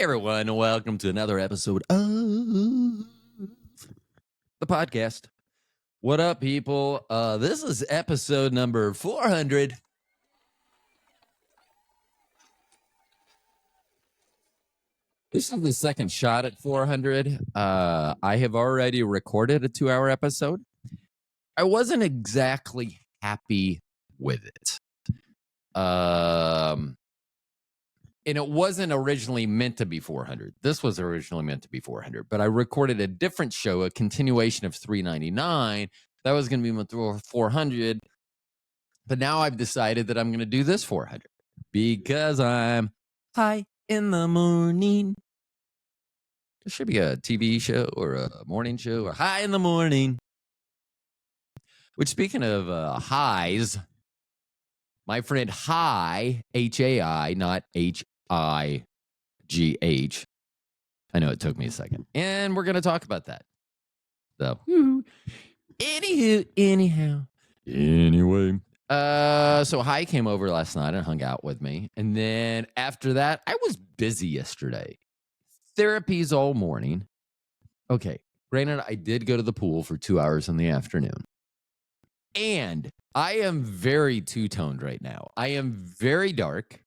everyone. Welcome to another episode of the podcast. What up, people? This is episode number 400. This is the second shot at 400. I have already recorded a 2-hour episode. I wasn't exactly happy with it. And it wasn't originally meant to be 400. This was originally meant to be 400, but I recorded a different show, a continuation of 399. That was going to be 400. But now I've decided that I'm going to do this 400 because I'm high in the morning. There should be a TV show or a morning show or high in the morning. Which, speaking of highs, my friend Hai, H-A-I, not H-I-G-H. I know it took me a second. And we're going to talk about that. So, anyhow. Anyway. So Hai came over last night and hung out with me. And then after that, I was busy yesterday. Therapies all morning. Okay. Granted, I did go to the pool for 2 hours in the afternoon. And I am very two-toned right now. I am very dark,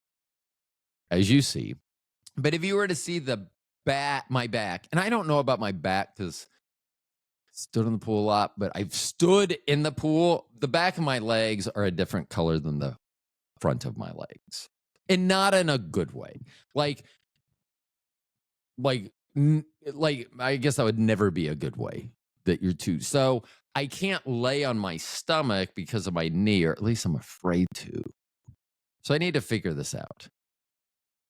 as you see. But if you were to see my back, and I don't know about my back because I stood in the pool a lot, but I've stood in the pool. The back of my legs are a different color than the front of my legs. And not in a good way. Like, I guess that would never be a good way that you're too. So I can't lay on my stomach because of my knee, or at least I'm afraid to. So I need to figure this out.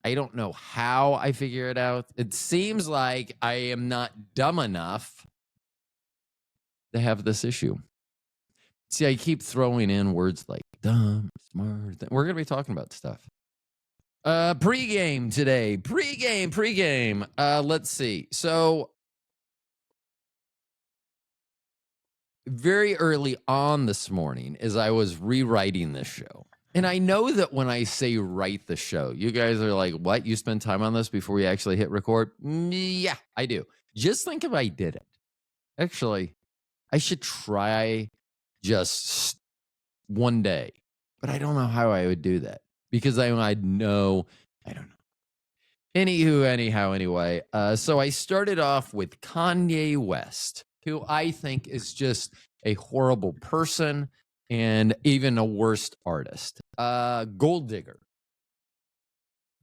I don't know how I figure it out. It seems like I am not dumb enough to have this issue. See, I keep throwing in words like dumb, smart. We're going to be talking about stuff. Pre-game today. Pre-game. Let's see. So very early on this morning, as I was rewriting this show, and I know that when I say write the show, you guys are like, what? You spend time on this before you actually hit record? Yeah, I do. Just think if I did it. Actually, I should try just one day, but I don't know how I would do that because I'd know, I don't know. Anyway, so I started off with Kanye West, who I think is just a horrible person and even a worst artist. Gold Digger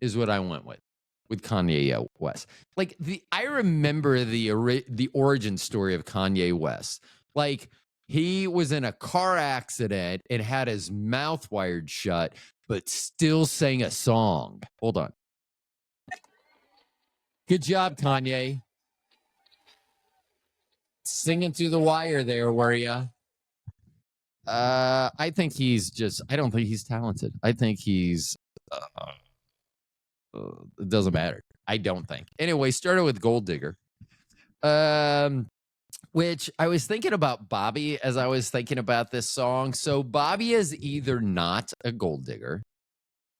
is what I went with Kanye West. Like I remember the origin story of Kanye West. Like he was in a car accident and had his mouth wired shut, but still sang a song. Hold on. Good job, Kanye. Singing through the wire there, were ya? I don't think he's talented. I think he's, it doesn't matter. I don't think. Anyway, started with Gold Digger. Which I was thinking about Bobby as I was thinking about this song. So Bobby is either not a gold digger,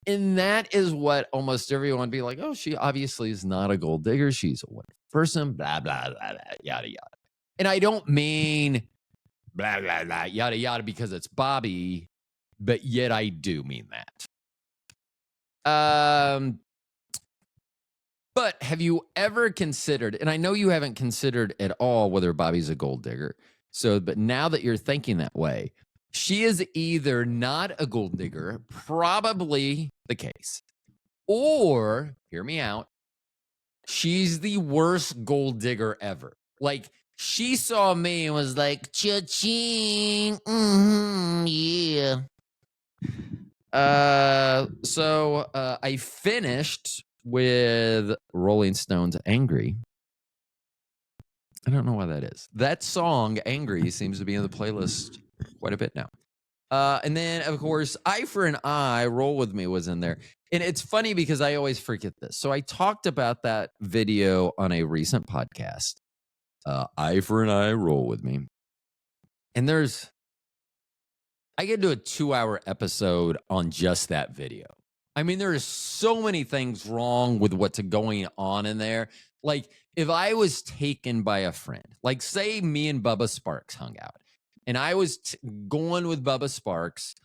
and that is what almost everyone would be like, oh, she obviously is not a gold digger. She's a wonderful person, blah, blah, blah, blah, yada, yada. And I don't mean blah, blah, blah, yada, yada, because it's Bobby, but yet I do mean that. But have you ever considered, and I know you haven't considered at all whether Bobby's a gold digger. But now that you're thinking that way, she is either not a gold digger, probably the case, or, hear me out, she's the worst gold digger ever. Like, she saw me and was like, cha-ching, yeah. So I finished with Rolling Stone's Angry. I don't know why that is. That song, Angry, seems to be in the playlist quite a bit now. And then, of course, Eye for an Eye, Roll With Me was in there. And it's funny because I always forget this. So I talked about that video on a recent podcast. Eye for an Eye, Roll With Me. And I could do a 2-hour episode on just that video. I mean, there is so many things wrong with what's going on in there. Like, if I was taken by a friend, like say me and Bubba Sparks hung out, and I was going with Bubba Sparks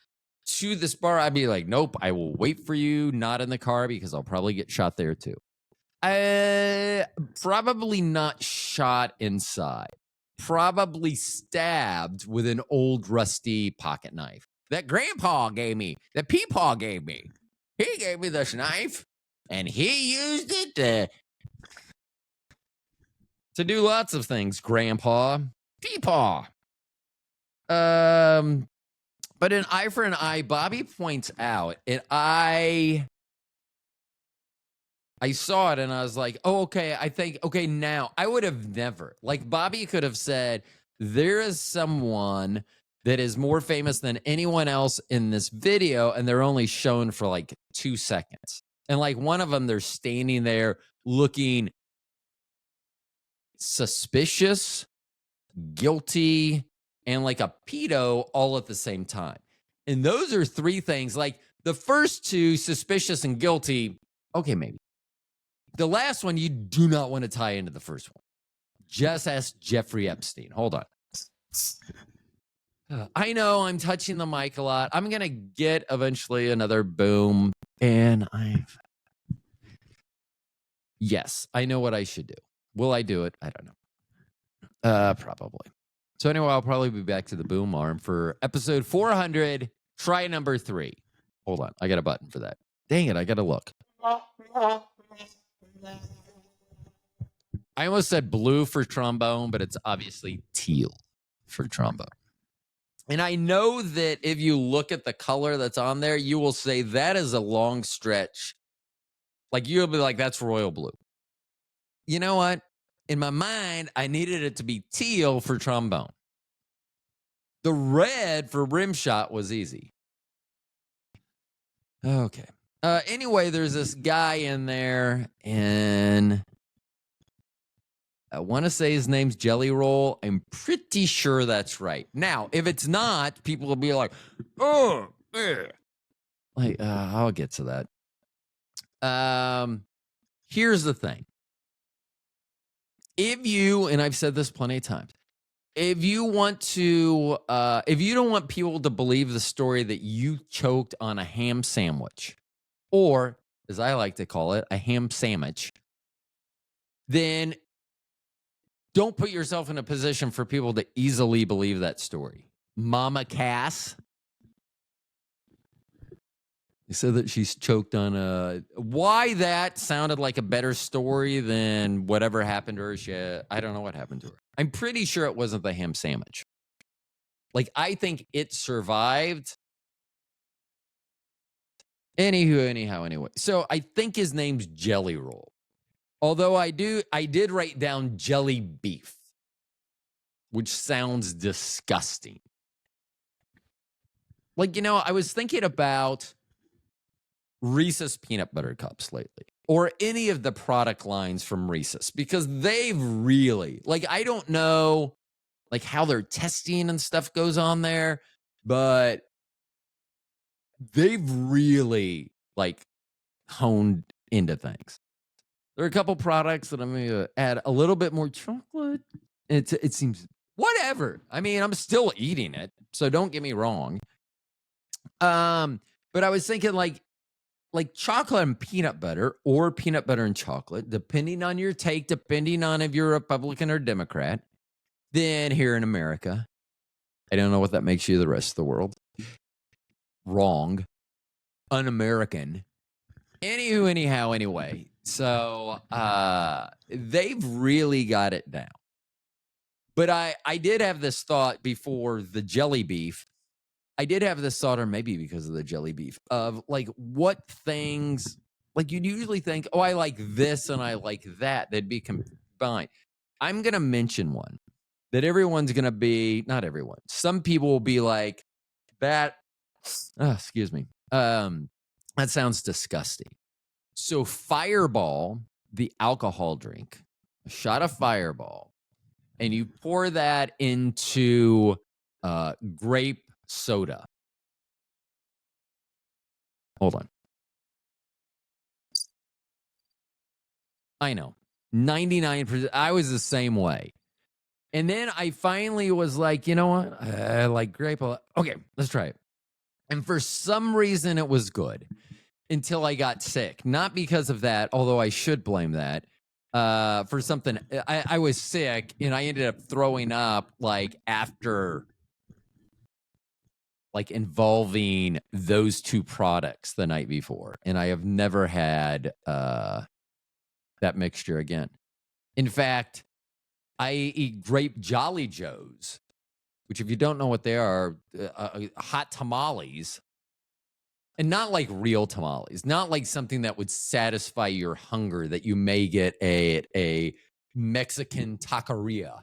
to this bar, I'd be like, nope, I will wait for you, not in the car, because I'll probably get shot there too. Probably not shot inside. Probably stabbed with an old rusty pocket knife that Grandpa gave me, that Peepaw gave me. He gave me this knife, and he used it to do lots of things, Grandpa. Peepaw. But an eye for an eye, Bobby points out, and I saw it and I was like, oh, okay, I think, okay, now I would have never, like Bobby could have said, there is someone that is more famous than anyone else in this video, and they're only shown for like 2 seconds. And like one of them, they're standing there looking suspicious, guilty, and like a pedo all at the same time. And those are 3 things. Like the first 2, suspicious and guilty, okay, maybe. The last one, you do not want to tie into the first one. Just ask Jeffrey Epstein. Hold on. I know I'm touching the mic a lot. I'm going to get eventually another boom. And yes, I know what I should do. Will I do it? I don't know. Probably. So anyway, I'll probably be back to the boom arm for episode 400. Try number 3. Hold on. I got a button for that. Dang it. I got to look. I almost said blue for trombone, but it's obviously teal for trombone. And I know that if you look at the color that's on there, you will say that is a long stretch. Like you'll be like, that's royal blue. You know what? In my mind, I needed it to be teal for trombone. The red for rim shot was easy. Okay. Anyway, there's this guy in there, and I want to say his name's Jelly Roll. I'm pretty sure that's right. Now, if it's not, people will be like, oh, like, I'll get to that. Here's the thing. If you, and I've said this plenty of times, if you want to, if you don't want people to believe the story that you choked on a ham sandwich, or as I like to call it, a ham sandwich, then don't put yourself in a position for people to easily believe that story. Mama Cass. They said that she's choked on a... Why that sounded like a better story than whatever happened to her. I don't know what happened to her. I'm pretty sure it wasn't the ham sandwich. Like, I think it survived. Anyway. So I think his name's Jelly Roll. Although I did write down jelly beef, which sounds disgusting. Like, I was thinking about Reese's peanut butter cups lately, or any of the product lines from Reese's, because they've really, like, I don't know, like, how their testing and stuff goes on there, but they've really, like, honed into things. There are a couple products that I'm going to add a little bit more chocolate. It seems whatever. I mean, I'm still eating it, so don't get me wrong. But I was thinking like chocolate and peanut butter, or peanut butter and chocolate, depending on your take, depending on if you're Republican or Democrat. Then here in America, I don't know what that makes you the rest of the world. Wrong. Un-American. Anyway. So they've really got it down. But I did have this thought before the jelly beef. I did have this thought, or maybe because of the jelly beef, of like what things, like you'd usually think, oh, I like this and I like that. They'd be combined. I'm going to mention one that everyone's going to be, not everyone, some people will be like, that, excuse me. That sounds disgusting. So Fireball, the alcohol drink, a shot of Fireball, and you pour that into grape soda. Hold on. I know. 99%. I was the same way. And then I finally was like, you know what? I like grape. Okay, let's try it. And for some reason, it was good until I got sick. Not because of that, although I should blame that. For something, I was sick and I ended up throwing up like after, like involving those two products the night before. And I have never had that mixture again. In fact, I eat grape Jolly Joes, which, if you don't know what they are, hot tamales, and not like real tamales, not like something that would satisfy your hunger that you may get at a Mexican taqueria.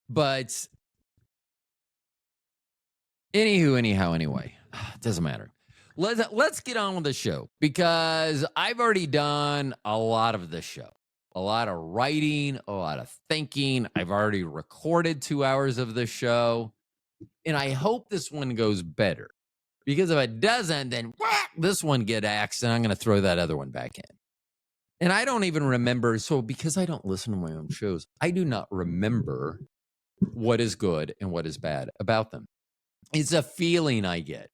But anyway, it doesn't matter. Let's get on with the show, because I've already done a lot of this show. A lot of writing, a lot of thinking. I've already recorded 2 hours of this show. And I hope this one goes better. Because if it doesn't, then this one get axed, and I'm going to throw that other one back in. And I don't even remember. So because I don't listen to my own shows, I do not remember what is good and what is bad about them. It's a feeling I get.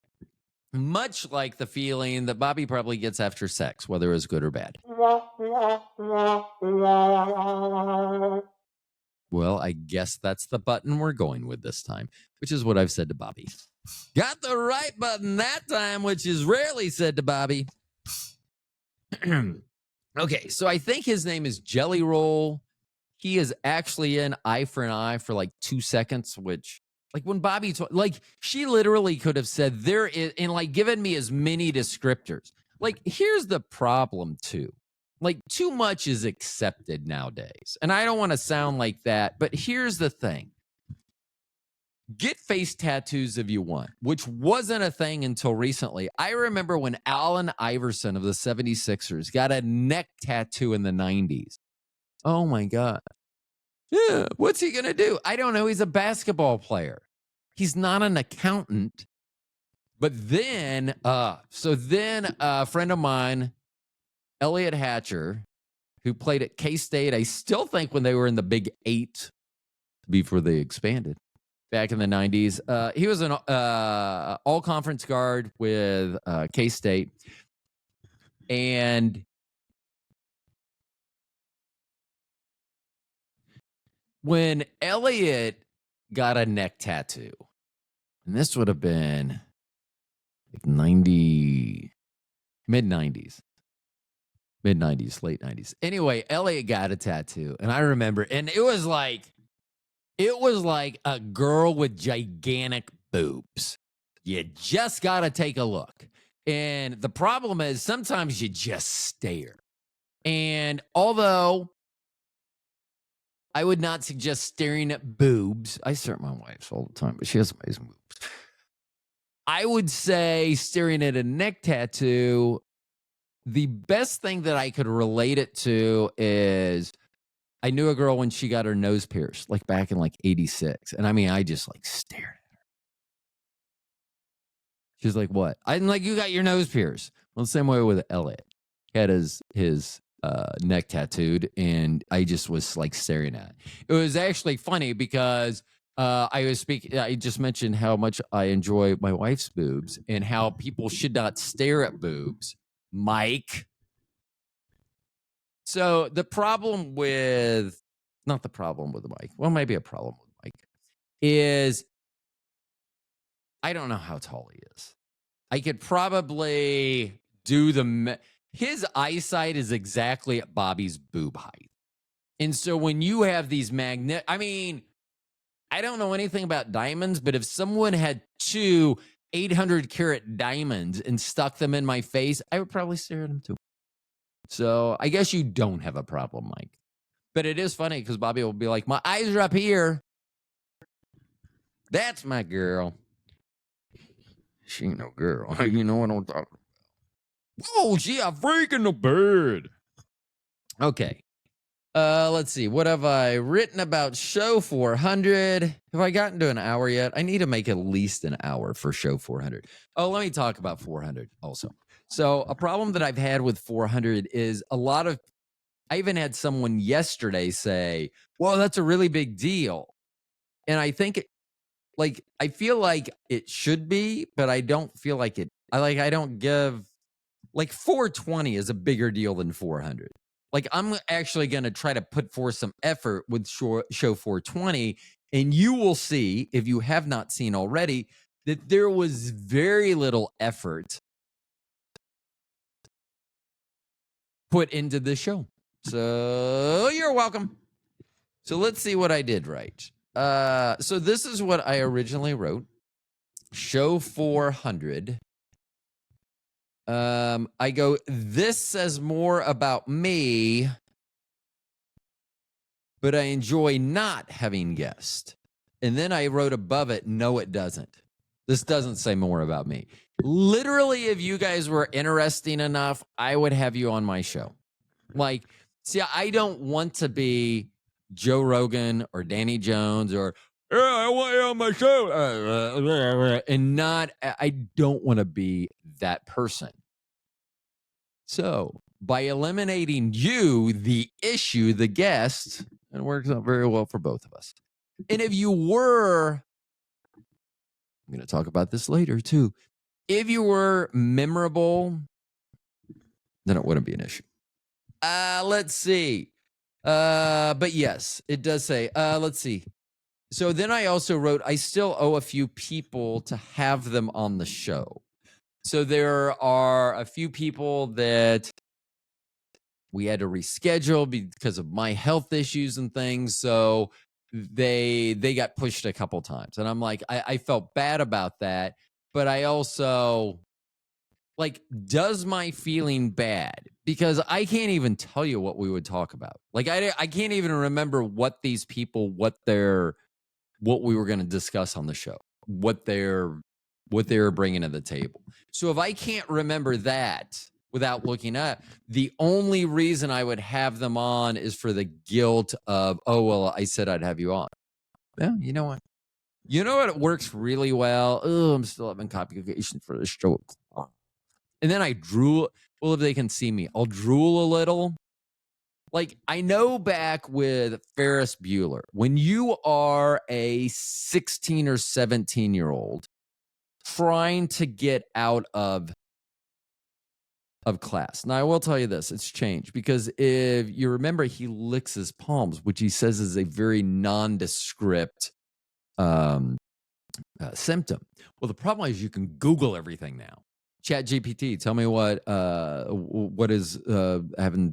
Much like the feeling that Bobby probably gets after sex, whether it's good or bad. Well, I guess that's the button we're going with this time, which is what I've said to Bobby. Got the right button that time, which is rarely said to Bobby. Okay, so I think his name is Jelly Roll. He is actually in Eye for an Eye for like 2 seconds, which, like, when Bobby, like, she literally could have said there is, and like given me as many descriptors. Like, here's the problem too. Like, too much is accepted nowadays. And I don't want to sound like that, but here's the thing. Get face tattoos if you want, which wasn't a thing until recently. I remember when Allen Iverson of the 76ers got a neck tattoo in the 90s. Oh my God. Yeah, what's he going to do? I don't know. He's a basketball player. He's not an accountant. But then, a friend of mine, Elliot Hatcher, who played at K-State, I still think when they were in the Big 8 before they expanded back in the 90s, he was an all-conference guard with K-State. And when Elliot got a neck tattoo, and this would have been like mid-90s, late 90s. Anyway, Elliot got a tattoo, and I remember, and it was like a girl with gigantic boobs. You just got to take a look. And the problem is sometimes you just stare. And although I would not suggest staring at boobs, I stare at my wife's all the time, but she has amazing boobs. I would say staring at a neck tattoo, the best thing that I could relate it to is I knew a girl when she got her nose pierced, like back in like 86. And I mean, I just like stared at her. She's like, what? I'm like, you got your nose pierced. Well, the same way with Elliot. He had his neck tattooed, and I just was like staring at it. It was actually funny because I just mentioned how much I enjoy my wife's boobs and how people should not stare at boobs. Mike. So not the problem with Mike. Well, maybe a problem with Mike is I don't know how tall he is. I could probably do his eyesight is exactly at Bobby's boob height. And so when you have these I mean, I don't know anything about diamonds, but if someone had 2 800-carat diamonds and stuck them in my face, I would probably stare at them too. So I guess you don't have a problem, Mike. But it is funny because Bobby will be like, my eyes are up here. That's my girl. She ain't no girl. You know what I'm talking about. Oh, she a freak in the bed. Okay. Let's see. What have I written about show 400? Have I gotten to an hour yet? I need to make at least an hour for show 400. Oh, let me talk about 400 also. So a problem that I've had with 400 is I even had someone yesterday say, well, that's a really big deal. And I think I feel like it should be, but I don't feel like it. I don't give 420 is a bigger deal than 400. I'm actually going to try to put forth some effort with show 420. And you will see, if you have not seen already, that there was very little effort put into the show. So you're welcome. So let's see what I did right. So this is what I originally wrote. Show 400. I go, this says more about me, but I enjoy not having guests. And then I wrote above it, no, it doesn't. This doesn't say more about me. Literally, if you guys were interesting enough, I would have you on my show. See, I don't want to be Joe Rogan or Danny Jones or, I want you on my show. I don't want to be that person. So by eliminating you, the issue, the guest, it works out very well for both of us. And if you were, I'm going to talk about this later too. If you were memorable, then it wouldn't be an issue. Let's see. But yes, it does say, let's see. So then I also wrote, I still owe a few people to have them on the show. So there are a few people that we had to reschedule because of my health issues and things. So they got pushed a couple times. And I'm like, I felt bad about that. But I also does my feeling bad? Because I can't even tell you what we would talk about. I can't even remember what these people, what we were going to discuss on the show, what they were bringing to the table. So if I can't remember that without looking up, the only reason I would have them on is for the guilt of, oh, well, I said I'd have you on. Yeah, you know what? You know what? It works really well. Oh, I'm still having complication for the show. And then I drool. Well, if they can see me, I'll drool a little. I know back with Ferris Bueller, when you are a 16 or 17-year-old trying to get out of class. Now, I will tell you this, it's changed, because if you remember, he licks his palms, which he says is a very nondescript symptom. Well, the problem is you can Google everything now. Chat GPT, tell me what is having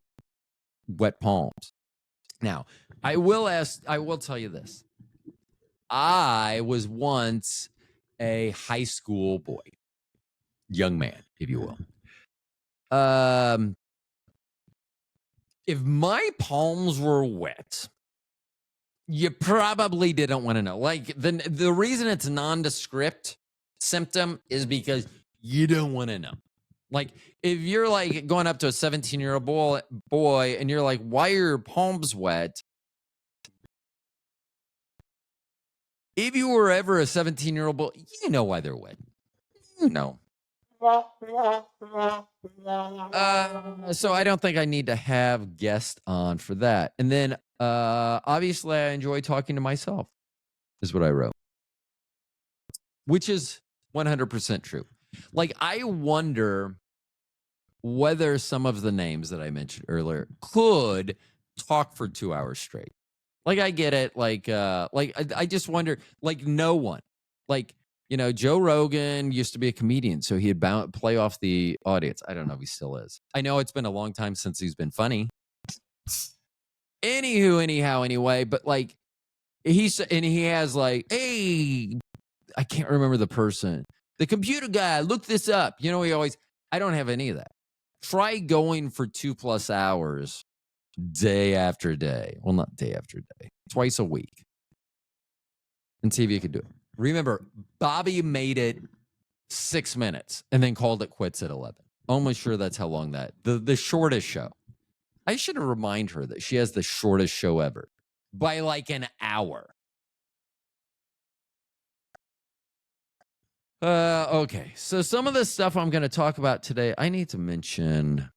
wet palms. Now, I will tell you this. I was once a high school boy, young man, if you will. If my palms were wet, you probably didn't want to know. The reason it's nondescript symptom is because you don't want to know. If you're going up to a 17-year-old boy and you're like, why are your palms wet? If you were ever a 17-year-old boy, you know why they're wet. You know. So I don't think I need to have guests on for that. And then obviously I enjoy talking to myself, is what I wrote, which is 100% true. I wonder whether some of the names that I mentioned earlier could talk for 2 hours straight. I get it. I just wonder, no one, Joe Rogan used to be a comedian, so he'd play off the audience. I don't know if he still is. I know it's been a long time since he's been funny. Anyway, but he has hey, I can't remember the person. The computer guy, look this up. He always, I don't have any of that. Try going for 2+ hours day after day. Well, not day after day, twice a week, and see if you can do it. Remember, Bobby made it 6 minutes and then called it quits at 11. Almost sure that's how long the shortest show. I should remind her that she has the shortest show ever by an hour. Okay. So some of the stuff I'm going to talk about today, I need to mention.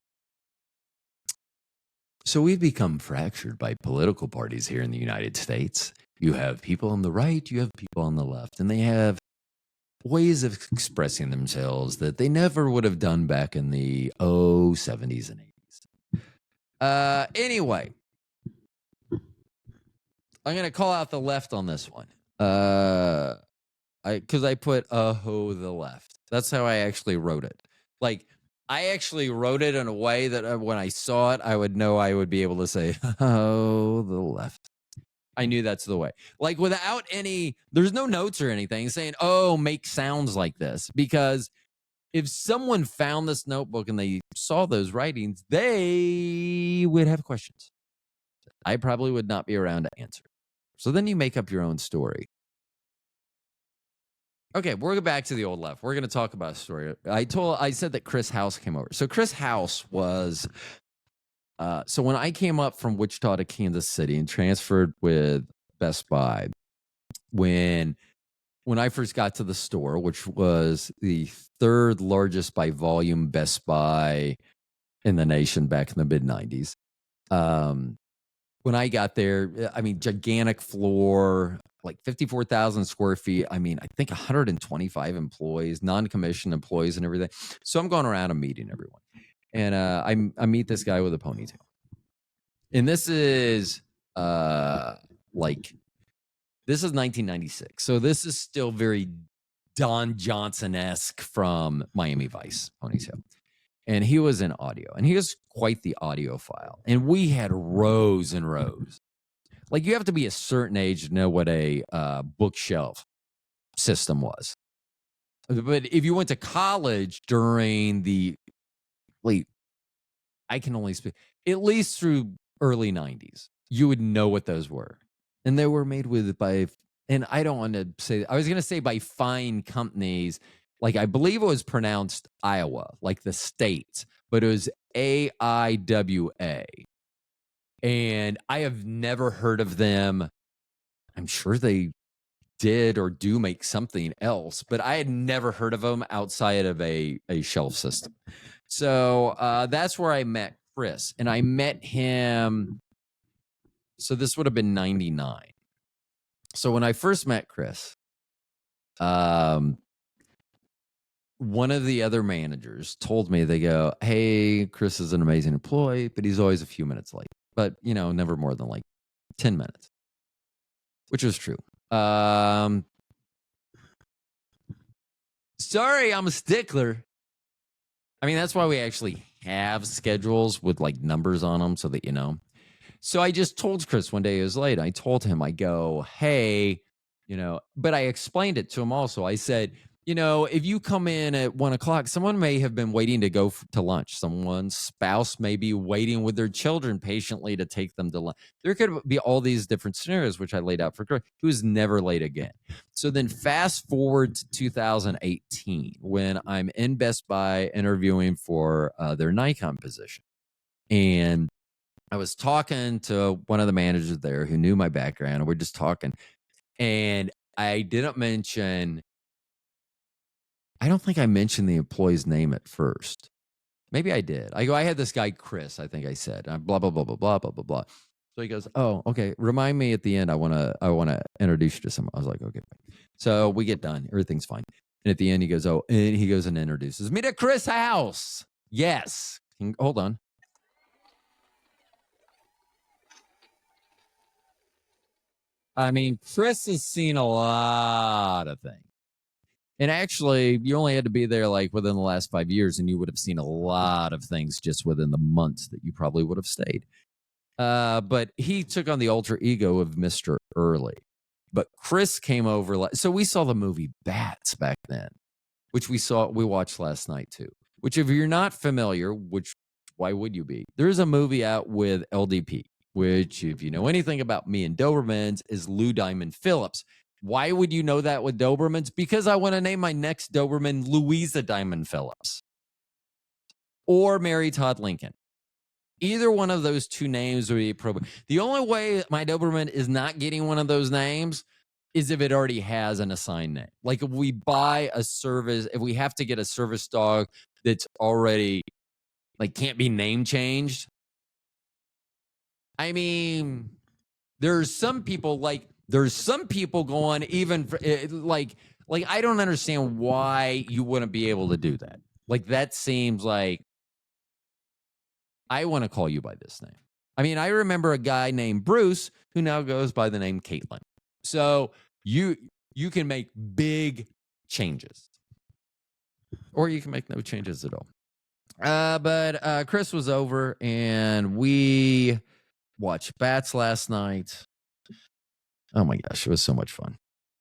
So we've become fractured by political parties here in the United States. You have people on the right, you have people on the left, and they have ways of expressing themselves that they never would have done back in the 70s and 80s. Anyway, I'm going to call out the left on this one. Because I put the left. That's how I actually wrote it. Like, I actually wrote it in a way that when I saw it, I would know I would be able to say, oh, the left. I knew that's the way. Like, without any, there's no notes or anything saying, oh, make sounds like this. Because if someone found this notebook and they saw those writings, they would have questions. I probably would not be around to answer. So then you make up your own story. Okay, we're going back to the old left. We're going to talk about a story. I said that Chris House came over. So Chris House was, so when I came up from Wichita to Kansas City and transferred with Best Buy, when I first got to the store, which was the third largest by volume Best Buy in the nation back in the mid 90s. When I got there, I mean, gigantic floor, like 54,000 square feet. I mean, I think 125 employees, non-commissioned employees and everything. So I'm going around and meeting everyone. And I meet this guy with a ponytail. And this is this is 1996. So this is still very Don Johnson-esque from Miami Vice ponytail. And he was in audio, and he was quite the audiophile. And we had rows and rows. Like, you have to be a certain age to know what a bookshelf system was. But if you went to college during the late, I can only speak, at least through early 90s, you would know what those were. And they were made by, and I don't want to say, I was going to say by fine companies. Like, I believe it was pronounced Iowa, like the state, but it was AIWA. And I have never heard of them. I'm sure they did or do make something else, but I had never heard of them outside of a shelf system. So that's where I met Chris. And I met him. So this would have been 99. So when I first met Chris, one of the other managers told me, they go, hey, Chris is an amazing employee, but he's always a few minutes late. But, never more than like 10 minutes, which was true. Sorry, I'm a stickler. I mean, that's why we actually have schedules with like numbers on them so that you know. So I just told Chris one day he was late. I told him, I go, hey, but I explained it to him also. I said, if you come in at 1 o'clock, someone may have been waiting to go to lunch. Someone's spouse may be waiting with their children patiently to take them to lunch. There could be all these different scenarios, which I laid out for Chris. He was never late again. So then fast forward to 2018, when I'm in Best Buy interviewing for their Nikon position. And I was talking to one of the managers there who knew my background, and we're just talking. And I didn't mention, I don't think I mentioned the employee's name at first. Maybe I did. I had this guy, Chris, I think I said, blah, blah, blah, blah, blah, blah, blah, blah. So he goes, oh, okay. Remind me at the end. I want to introduce you to someone. I was like, okay. So we get done. Everything's fine. And at the end, he goes, oh, and he goes and introduces me to Chris House. Yes. Hold on. I mean, Chris has seen a lot of things. And actually, you only had to be there like within the last 5 years, and you would have seen a lot of things just within the months that you probably would have stayed. But he took on the alter ego of Mr. Early. But Chris came over. So we saw the movie Bats back then, which we watched last night too. Which, if you're not familiar, which why would you be? There's a movie out with LDP, which, if you know anything about me and Dobermans, is Lou Diamond Phillips. Why would you know that with Dobermans? Because I want to name my next Doberman Louisa Diamond Phillips or Mary Todd Lincoln. Either one of those two names would be appropriate. The only way my Doberman is not getting one of those names is if it already has an assigned name. Like if we buy a service, if we have to get a service dog that's already like can't be name changed. I mean, there's some people going even for, like I don't understand why you wouldn't be able to do that. Like that seems like I want to call you by this name. I mean, I remember a guy named Bruce who now goes by the name Caitlin. So you can make big changes, or you can make no changes at all. But Chris was over, and we watched Bats last night. Oh my gosh, it was so much fun.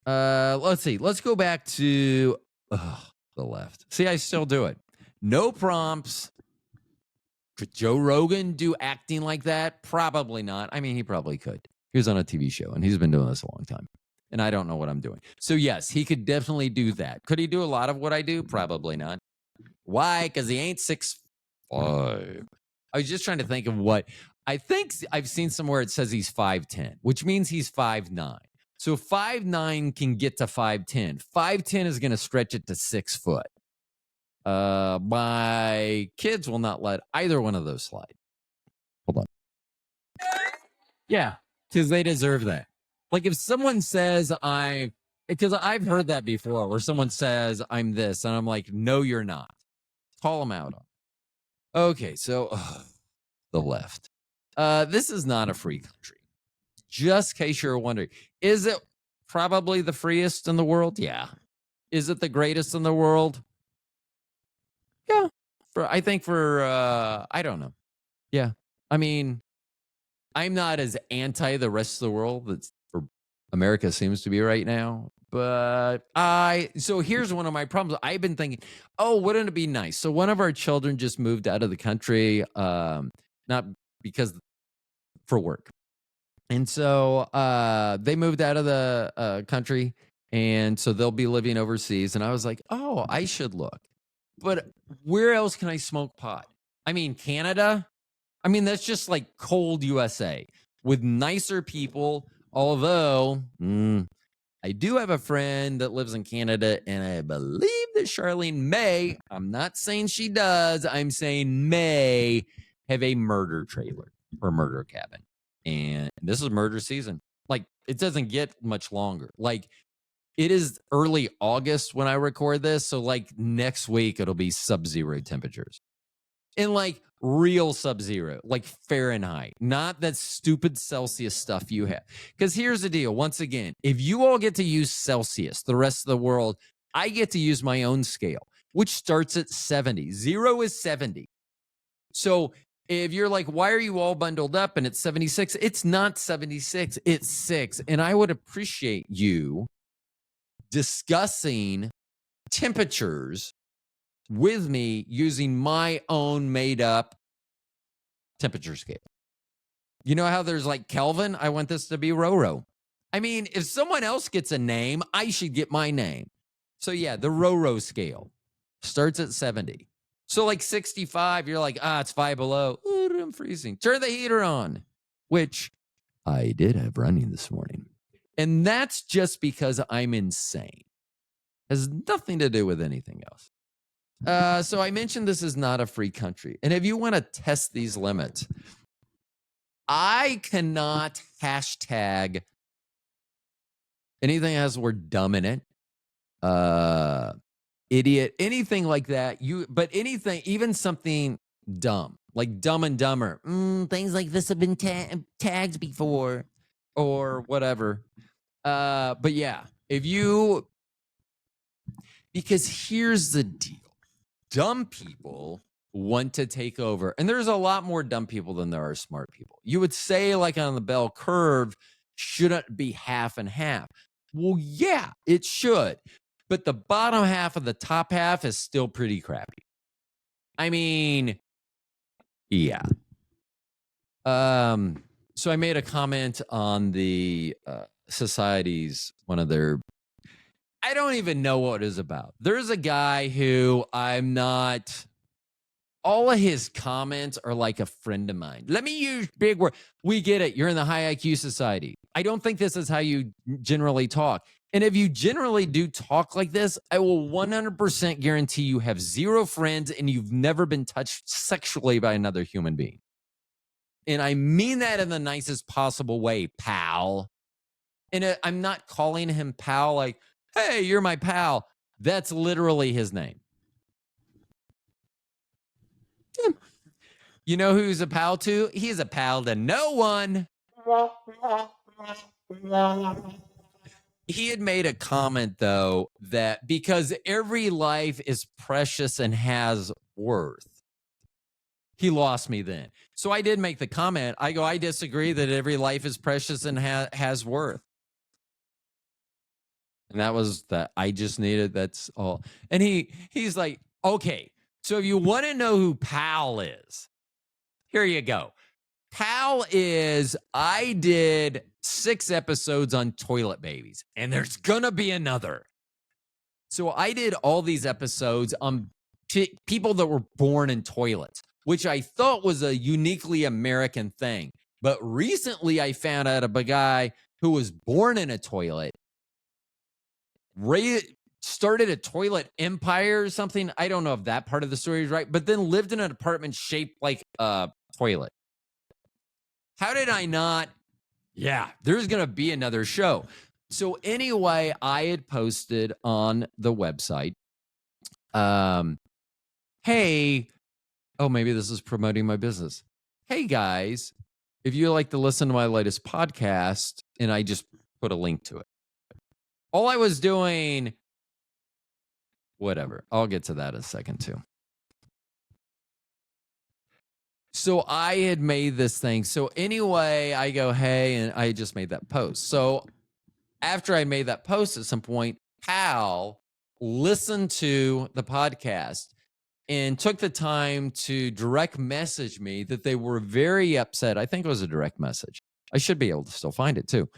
Let's see. Let's go back to the left. See, I still do it. No prompts. Could Joe Rogan do acting like that? Probably not. I mean, he probably could. He was on a TV show, and he's been doing this a long time. And I don't know what I'm doing. So, yes, he could definitely do that. Could he do a lot of what I do? Probably not. Why? Because he ain't 6'5". I was just trying to think of what. I think I've seen somewhere it says he's 5'10", which means he's 5'9". So 5'9" can get to 5'10". 5'10" is going to stretch it to 6 foot. My kids will not let either one of those slide. Hold on. Yeah, because they deserve that. Like if someone says because I've heard that before where someone says I'm this and I'm like, no, you're not. Call them out on. Okay, so the left. This is not a free country. Just in case you're wondering, is it probably the freest in the world? Yeah. Is it the greatest in the world? Yeah. I don't know. Yeah. I mean, I'm not as anti the rest of the world that's for America seems to be right now. But so here's one of my problems. I've been thinking, oh, wouldn't it be nice? So one of our children just moved out of the country, not because for work. And so they moved out of the country. And so they'll be living overseas. And I was like, oh, I should look. But where else can I smoke pot? I mean, Canada. I mean, that's just like cold USA with nicer people. Although I do have a friend that lives in Canada, and I believe that Charlene may, I'm not saying she does, I'm saying may have a murder trailer or murder cabin. And this is murder season. Like, it doesn't get much longer. Like, it is early August when I record this. So, like, next week, it'll be sub-zero temperatures. And, like, real sub-zero, like Fahrenheit, not that stupid Celsius stuff you have. Because here's the deal. Once again, if you all get to use Celsius, the rest of the world, I get to use my own scale, which starts at 70. 0 is 70. So if you're like, why are you all bundled up and it's 76? It's not 76, it's 6. And I would appreciate you discussing temperatures with me using my own made up temperature scale. You know how there's like Kelvin? I want this to be Roro. I mean, if someone else gets a name, I should get my name. So yeah, the Roro scale starts at 70. So like 65, you're like, it's 5 below. Ooh, I'm freezing. Turn the heater on, which I did have running this morning. And that's just because I'm insane. Has nothing to do with anything else. So I mentioned this is not a free country. And if you want to test these limits, I cannot hashtag anything that has the word dumb in it, idiot, anything like that. But anything, even something dumb, like Dumb and Dumber, things like this have been tagged before or whatever. But yeah, because here's the deal. Dumb people want to take over. And there's a lot more dumb people than there are smart people. You would say, like on the bell curve, shouldn't be half and half. Well, yeah, it should. But the bottom half of the top half is still pretty crappy. I mean, yeah. So I made a comment on the Society's, one of their, I don't even know what it is about. There's a guy who all of his comments are like a friend of mine. Let me use big word. We get it. You're in the High IQ Society. I don't think this is how you generally talk. And if you generally do talk like this, I will 100% guarantee you have zero friends and you've never been touched sexually by another human being. And I mean that in the nicest possible way, pal. And I'm not calling him pal like, hey, you're my pal. That's literally his name. You know who's a pal to? He's a pal to no one. He had made a comment, though, that because every life is precious and has worth, he lost me then. So I did make the comment. I go, I disagree that every life is precious and has worth. And that was that. I just needed, that's all. And he's like, okay, so if you want to know who Pal is, here you go. Pal is, I did 6 episodes on toilet babies, and there's gonna be another. So I did all these episodes on people that were born in toilets, which I thought was a uniquely American thing. But recently I found out of a guy who was born in a toilet, started a toilet empire or something. I don't know if that part of the story is right, but then lived in an apartment shaped like a toilet. How did I not? Yeah, there's going to be another show. So anyway, I had posted on the website, hey, oh, maybe this is promoting my business. Hey guys, if you like to listen to my latest podcast, and I just put a link to it. All I was doing, whatever. I'll get to that in a second too. So I had made this thing. So anyway, I go, hey, and I just made that post. So after I made that post at some point, Pal listened to the podcast and took the time to direct message me that they were very upset. I think it was a direct message. I should be able to still find it too.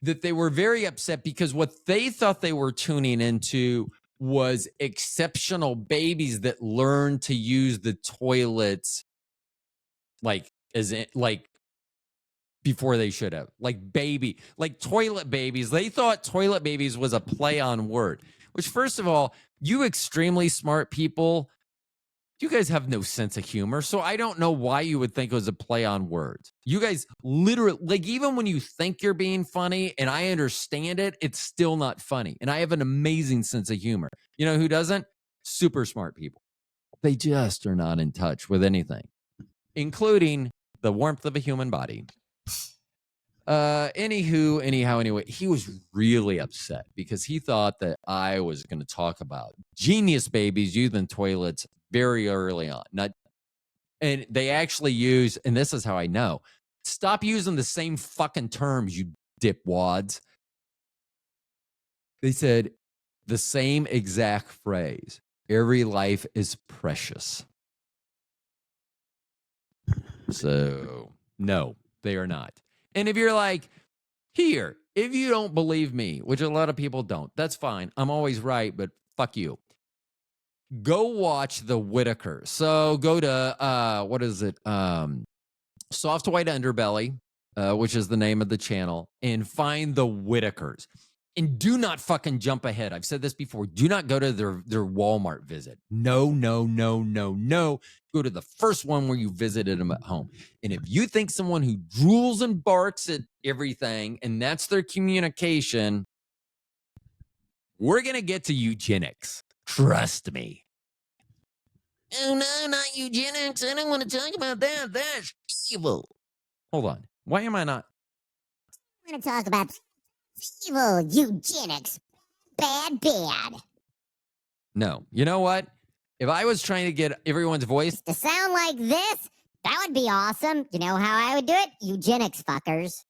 That they were very upset because what they thought they were tuning into was exceptional babies that learned to use the toilets like before they should have, like toilet babies. They thought toilet babies was a play on word, which, first of all, you extremely smart people, you guys have no sense of humor. So I don't know why you would think it was a play on words. You guys literally, like, even when you think you're being funny and I understand it, it's still not funny. And I have an amazing sense of humor. You know who doesn't? Super smart people. They just are not in touch with anything, including the warmth of a human body. Anyway, he was really upset because he thought that I was going to talk about genius babies using toilets very early on. And they actually use, and this is how I know, stop using the same fucking terms, you dipwads. They said the same exact phrase. Every life is precious. So, no, they are not. And if you're like, here, if you don't believe me, which a lot of people don't, that's fine. I'm always right, but fuck you. Go watch The Whitakers. So go to, what is it? Soft White Underbelly, which is the name of the channel, and find The Whitakers. And do not fucking jump ahead. I've said this before. Do not go to their Walmart visit. No. Go to the first one where you visited them at home. And if you think someone who drools and barks at everything and that's their communication, we're going to get to eugenics. Trust me. Oh, no, not eugenics. I don't want to talk about that. That's evil. Hold on. Why am I not? I'm going to talk about evil eugenics. Bad. No. You know what? If I was trying to get everyone's voice to sound like this, that would be awesome. You know how I would do it? Eugenics fuckers.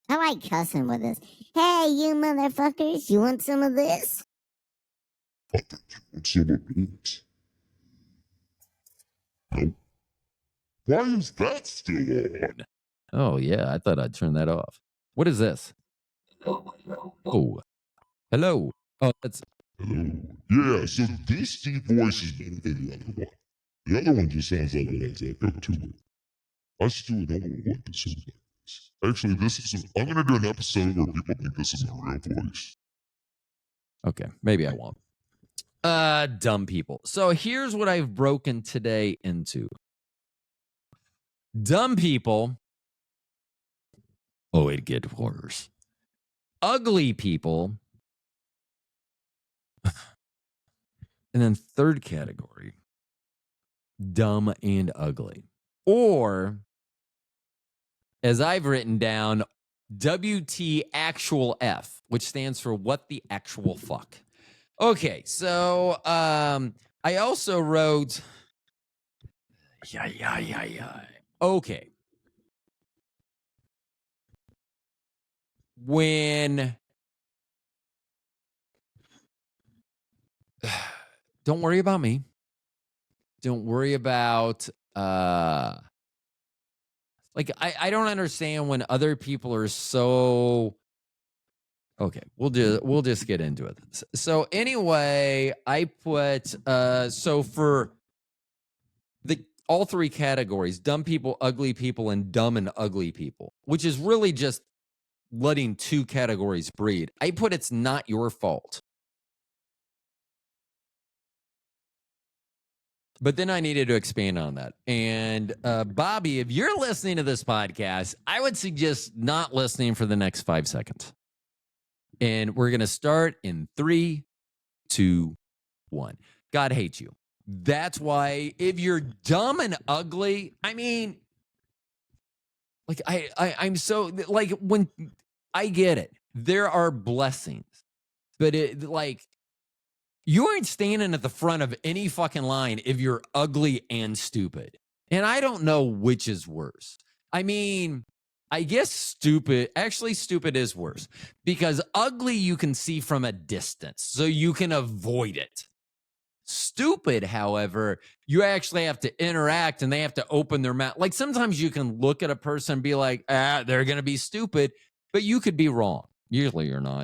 I like cussing with this. Hey, you motherfuckers, you want some of this? I think you want some of this. No. Why is that still on? Oh, yeah. I thought I'd turn that off. What is this? Oh. Hello. Oh, that's... Hello. Yeah, so this deep voice is better than the other one. The other one just sounds like what I said. Go to it. Let's do another one episode like this. Actually, I'm going to do an episode where people think this is my real voice. Okay, maybe I won't. Dumb people. So here's what I've broken today into. Dumb people. Oh, it gets worse. Ugly people. And then third category, dumb and ugly. Or, as I've written down, WT actual F, which stands for what the actual fuck. Okay, so I also wrote okay. When don't worry about me. Don't worry about like I don't understand when other people are so okay, we'll just get into it. So anyway, I put so for the all three categories, dumb people, ugly people, and dumb and ugly people, which is really just letting two categories breed. I put it's not your fault. But then I needed to expand on that. And Bobby, if you're listening to this podcast, I would suggest not listening for the next 5 seconds. And we're going to start in 3, 2, 1. God hates you. That's why if you're dumb and ugly, I mean, like I'm so like when I get it, there are blessings, but it like you ain't standing at the front of any fucking line if you're ugly and stupid. And I don't know which is worse. I mean, I guess stupid is worse because ugly you can see from a distance, so you can avoid it. Stupid, however, you actually have to interact and they have to open their mouth. Like sometimes you can look at a person and be like, they're going to be stupid, but you could be wrong. Usually you're not.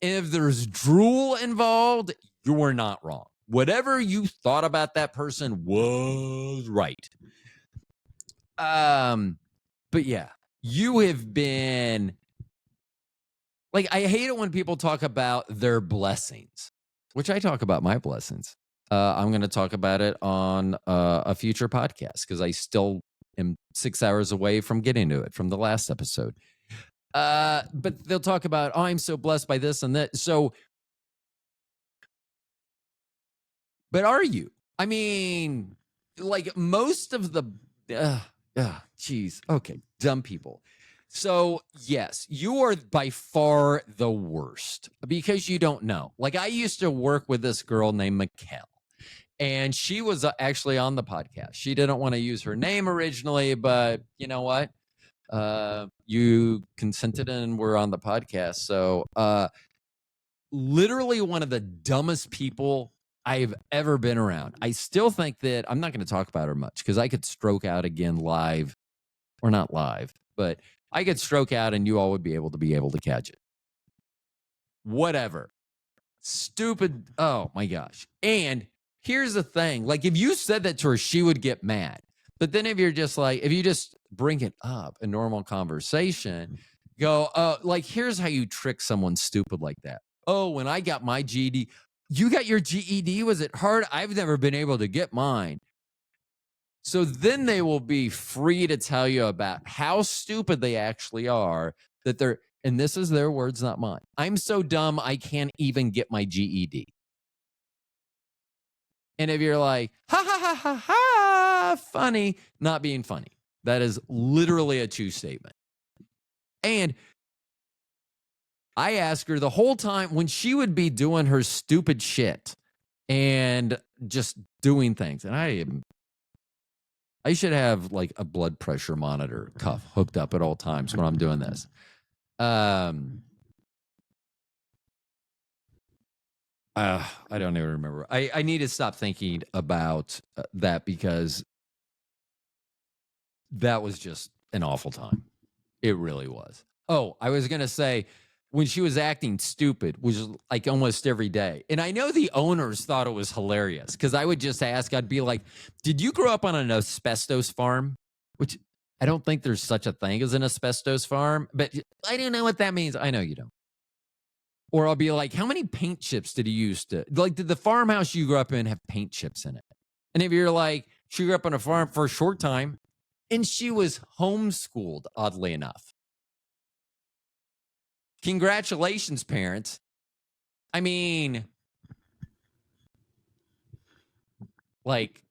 If there's drool involved, you're not wrong. Whatever you thought about that person was right. But yeah, you have been like, I hate it when people talk about their blessings, which I talk about my blessings. I'm going to talk about it on a future podcast because I still am 6 hours away from getting to it from the last episode. But they'll talk about, oh, I'm so blessed by this and that. So, but are you? I mean, like most of the, geez. Okay, dumb people. So, yes, you are by far the worst because you don't know. Like, I used to work with this girl named Mikkel, and she was actually on the podcast. She didn't want to use her name originally, but you know what? You consented and we're on the podcast. So, literally one of the dumbest people I've ever been around. I still think that I'm not going to talk about her much because I could stroke out again live, or not live, but I could stroke out and you all would be able to catch it. Whatever. Stupid. Oh my gosh. And here's the thing. Like if you said that to her, she would get mad. But then if you just bring it up in normal conversation, go, like, here's how you trick someone stupid like that. Oh, when I got my GED, you got your GED? Was it hard? I've never been able to get mine. So then they will be free to tell you about how stupid they actually are, that they're, and this is their words, not mine. I'm so dumb, I can't even get my GED. And if you're like, ha, ha, ha, ha, ha, funny, not being funny. That is literally a true statement. And I asked her the whole time when she would be doing her stupid shit and just doing things. And I should have like a blood pressure monitor cuff hooked up at all times when I'm doing this. I don't even remember. I need to stop thinking about that because that was just an awful time. It really was. Oh, I was going to say when she was acting stupid, which is like almost every day. And I know the owners thought it was hilarious because I would just ask, I'd be like, did you grow up on an asbestos farm? Which I don't think there's such a thing as an asbestos farm, but I don't know what that means. I know you don't. Or I'll be like, how many paint chips did he use to, like, did the farmhouse you grew up in have paint chips in it? And if you're like, she grew up on a farm for a short time and she was homeschooled, oddly enough. Congratulations, parents. I mean, like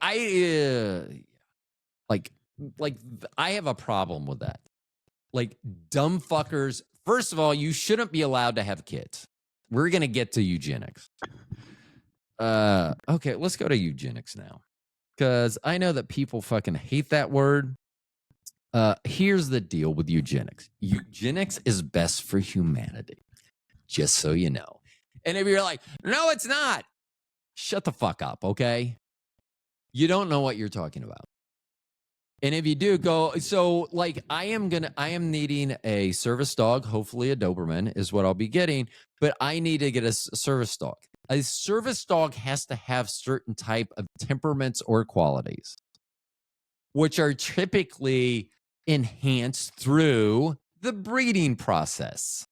I have a problem with that. Like, dumb fuckers. First of all, you shouldn't be allowed to have kids. We're gonna get to eugenics. Okay, let's go to eugenics now, because I know that people fucking hate that word. Here's the deal with eugenics. Eugenics is best for humanity, just so you know. And if you're like, no, it's not, shut the fuck up, okay? You don't know what you're talking about. And if you do, go. So, like, I am needing a service dog. Hopefully a Doberman is what I'll be getting, but I need to get a service dog. A service dog has to have certain type of temperaments or qualities, which are typically enhanced through the breeding process.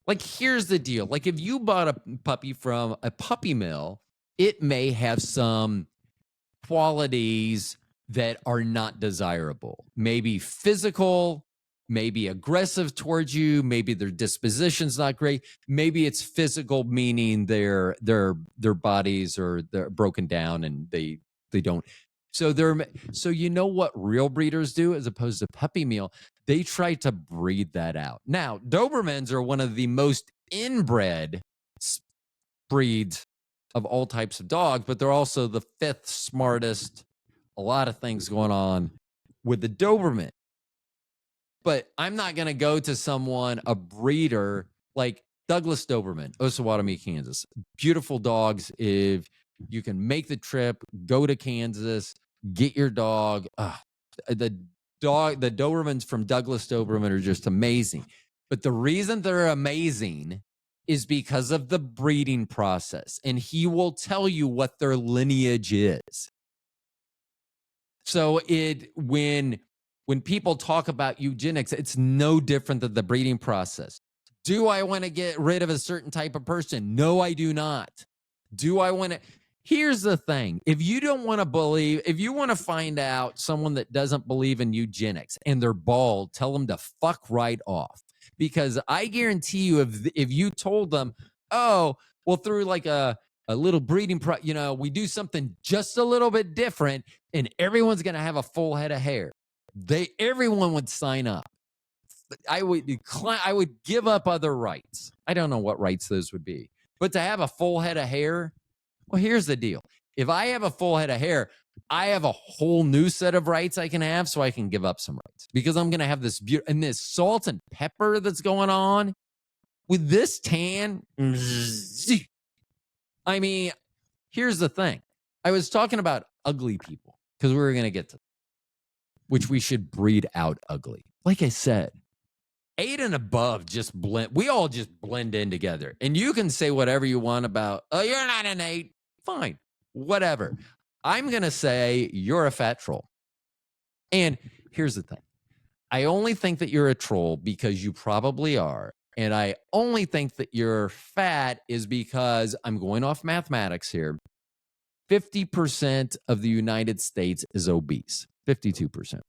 Like, here's the deal. Like, if you bought a puppy from a puppy mill, it may have some qualities that are not desirable. Maybe physical, maybe aggressive towards you, maybe their disposition's not great. Maybe it's physical, meaning their bodies are they're broken down and they don't. So you know what real breeders do as opposed to puppy mill? They try to breed that out. Now, Dobermans are one of the most inbred breeds of all types of dogs, but they're also the fifth smartest. A lot of things going on with the Doberman. But I'm not going to go to someone, a breeder like Douglas Doberman, Osawatomie, Kansas. Beautiful dogs. If you can make the trip, go to Kansas, get your dog. The Dobermans from Douglas Doberman are just amazing. But the reason they're amazing is because of the breeding process. And he will tell you what their lineage is. So when people talk about eugenics, it's no different than the breeding process. Do I want to get rid of a certain type of person? No, I do not. Do I want to? Here's the thing. If you don't want to believe, if you want to find out someone that doesn't believe in eugenics and they're bald, tell them to fuck right off. Because I guarantee you, if you told them, oh, well, through like a little breeding, we do something just a little bit different and everyone's going to have a full head of hair. Everyone would sign up. I would give up other rights. I don't know what rights those would be, but to have a full head of hair, well, here's the deal. If I have a full head of hair, I have a whole new set of rights I can have, so I can give up some rights because I'm going to have this beauty and this salt and pepper that's going on with this tan. I mean, here's the thing. I was talking about ugly people because we were going to get to, which we should breed out ugly. Like I said, 8 and above just blend. We all just blend in together. And you can say whatever you want about, oh, you're not an 8. Fine, whatever. I'm going to say you're a fat troll. And here's the thing. I only think that you're a troll because you probably are. And I only think that you're fat is because I'm going off mathematics here. 50% of the United States is obese. 52%.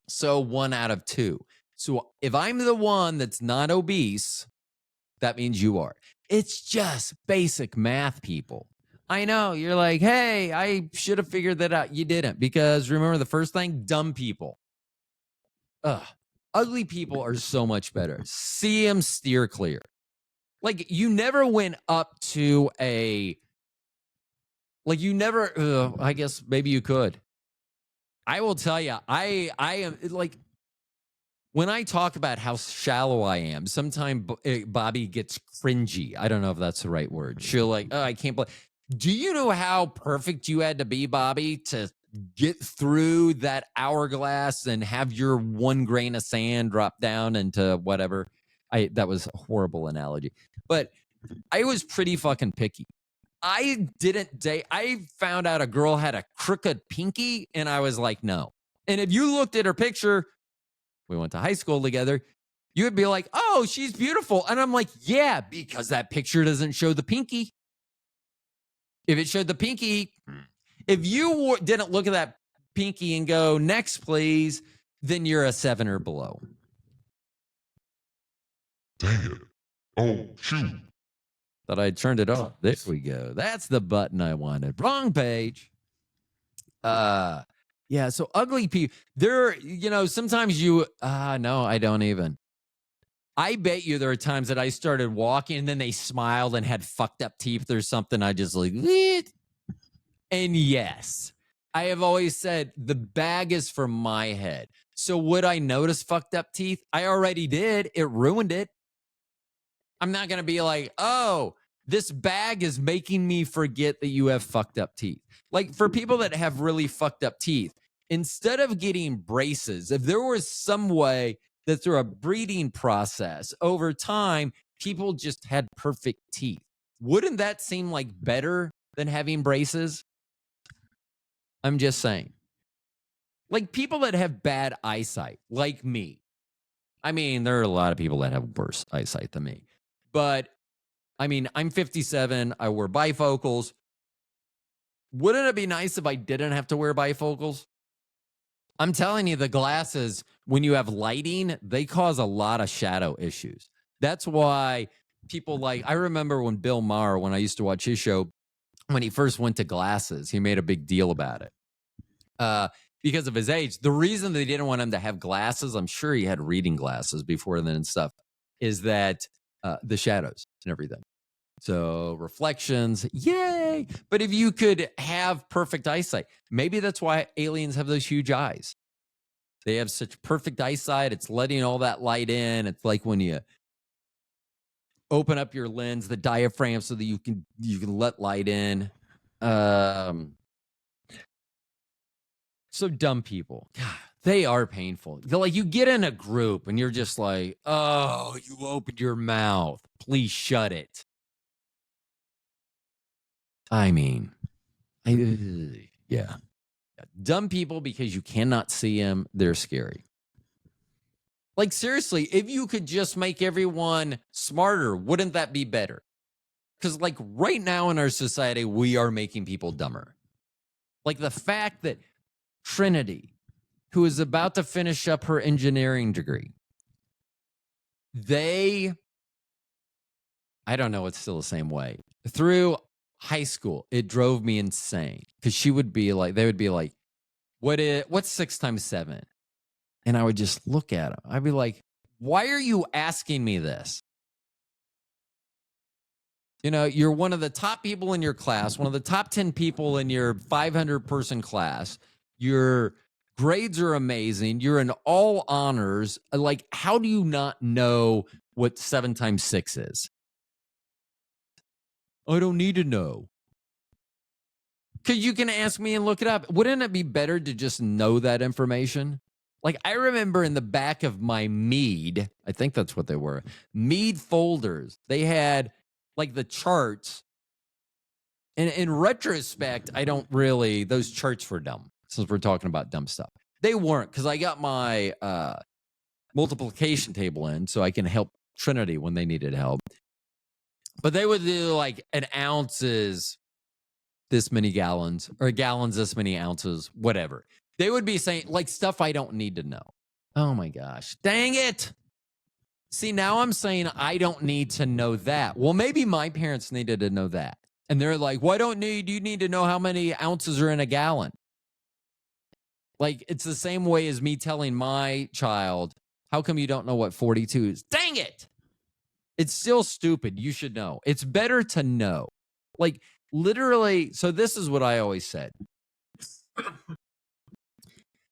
So 1 out of 2. So if I'm the one that's not obese, that means you are. It's just basic math, people. I know you're like, hey, I should have figured that out. You didn't, because remember the first thing, dumb people. Ugly people are so much better. See them, steer clear. Like you never went up to I guess maybe you could. I will tell you, I am like, when I talk about how shallow I am, sometimes Bobby gets cringy. I don't know if that's the right word. She'll like, oh, I can't believe. Do you know how perfect you had to be, Bobby, to get through that hourglass and have your 1 grain of sand drop down into whatever? That was a horrible analogy. But I was pretty fucking picky. I didn't date. I found out a girl had a crooked pinky, and I was like, no. And if you looked at her picture, we went to high school together, you would be like, oh, she's beautiful. And I'm like, yeah, because that picture doesn't show the pinky. If it showed the pinky, if you didn't look at that pinky and go, next, please, then you're a 7 or below. Dang it. Oh, shoot. Thought I turned it off. There we go. That's the button I wanted. Wrong page. Yeah, so ugly people. There, sometimes no, I don't even. I bet you there are times that I started walking and then they smiled and had fucked up teeth or something. I just like, "Eet." And yes, I have always said the bag is for my head. So would I notice fucked up teeth? I already did. It ruined it. I'm not going to be like, oh, this bag is making me forget that you have fucked up teeth. Like for people that have really fucked up teeth, instead of getting braces, if there was some way that through a breeding process over time, people just had perfect teeth, wouldn't that seem like better than having braces? I'm just saying. Like people that have bad eyesight, like me. I mean, there are a lot of people that have worse eyesight than me. But, I mean, I'm 57. I wear bifocals. Wouldn't it be nice if I didn't have to wear bifocals? I'm telling you, the glasses, when you have lighting, they cause a lot of shadow issues. That's why people I remember when Bill Maher, when I used to watch his show, when he first went to glasses, he made a big deal about it. Because of his age. The reason they didn't want him to have glasses, I'm sure he had reading glasses before then and stuff, is that the shadows and everything. So reflections, yay. But if you could have perfect eyesight, maybe that's why aliens have those huge eyes. They have such perfect eyesight. It's letting all that light in. It's like when you open up your lens, the diaphragm, so that you can let light in. So dumb people, God, they are painful. They're like, you get in a group and you're just like, oh, you opened your mouth. Please shut it. I mean, yeah. Dumb people, because you cannot see them, they're scary. Like, seriously, if you could just make everyone smarter, wouldn't that be better? Because, like, right now in our society, we are making people dumber. Like, the fact that Trinity, who is about to finish up her engineering degree, I don't know, it's still the same way. Through high school, it drove me insane because they would be like, what's 6 times 7? And I would just look at them. I'd be like, why are you asking me this? You're one of the top people in your class, one of the top 10 people in your 500-person class. Your grades are amazing. You're in all honors. Like, how do you not know what 7 times 6 is? I don't need to know. Because you can ask me and look it up. Wouldn't it be better to just know that information? Like, I remember in the back of my Mead, I think that's what they were, Mead folders, they had like the charts. And in retrospect, those charts were dumb, since we're talking about dumb stuff. They weren't, because I got my multiplication table in so I can help Trinity when they needed help. But they would do like an ounce is this many gallons, or gallons this many ounces, whatever. They would be saying like stuff I don't need to know. Oh my gosh. Dang it. See, now I'm saying I don't need to know that. Well, maybe my parents needed to know that. And they're like, you need to know how many ounces are in a gallon? Like, it's the same way as me telling my child, how come you don't know what 42 is? Dang it. It's still stupid. You should know. It's better to know. Like, literally, so this is what I always said.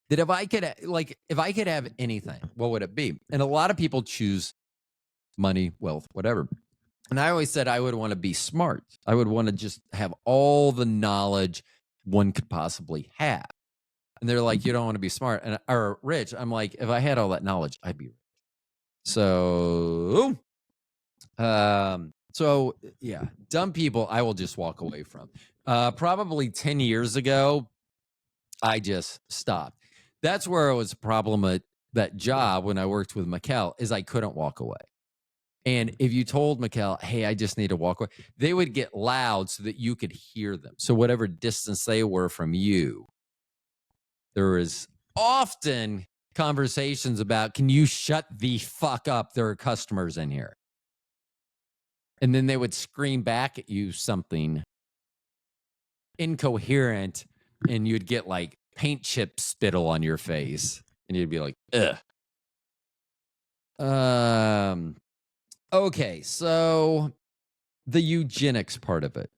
That if I could have anything, what would it be? And a lot of people choose money, wealth, whatever. And I always said I would want to be smart. I would want to just have all the knowledge one could possibly have. And they're like, you don't want to be smart or rich. I'm like, if I had all that knowledge, I'd be rich. So So yeah, dumb people I will just walk away from. Probably 10 years ago, I just stopped. That's where it was a problem at that job when I worked with Mikkel is I couldn't walk away. And if you told Mikkel, hey, I just need to walk away, they would get loud so that you could hear them. So whatever distance they were from you, there was often conversations about, can you shut the fuck up? There are customers in here. And then they would scream back at you something incoherent, and you'd get like paint chip spittle on your face, and you'd be like, ugh. Okay, so the eugenics part of it.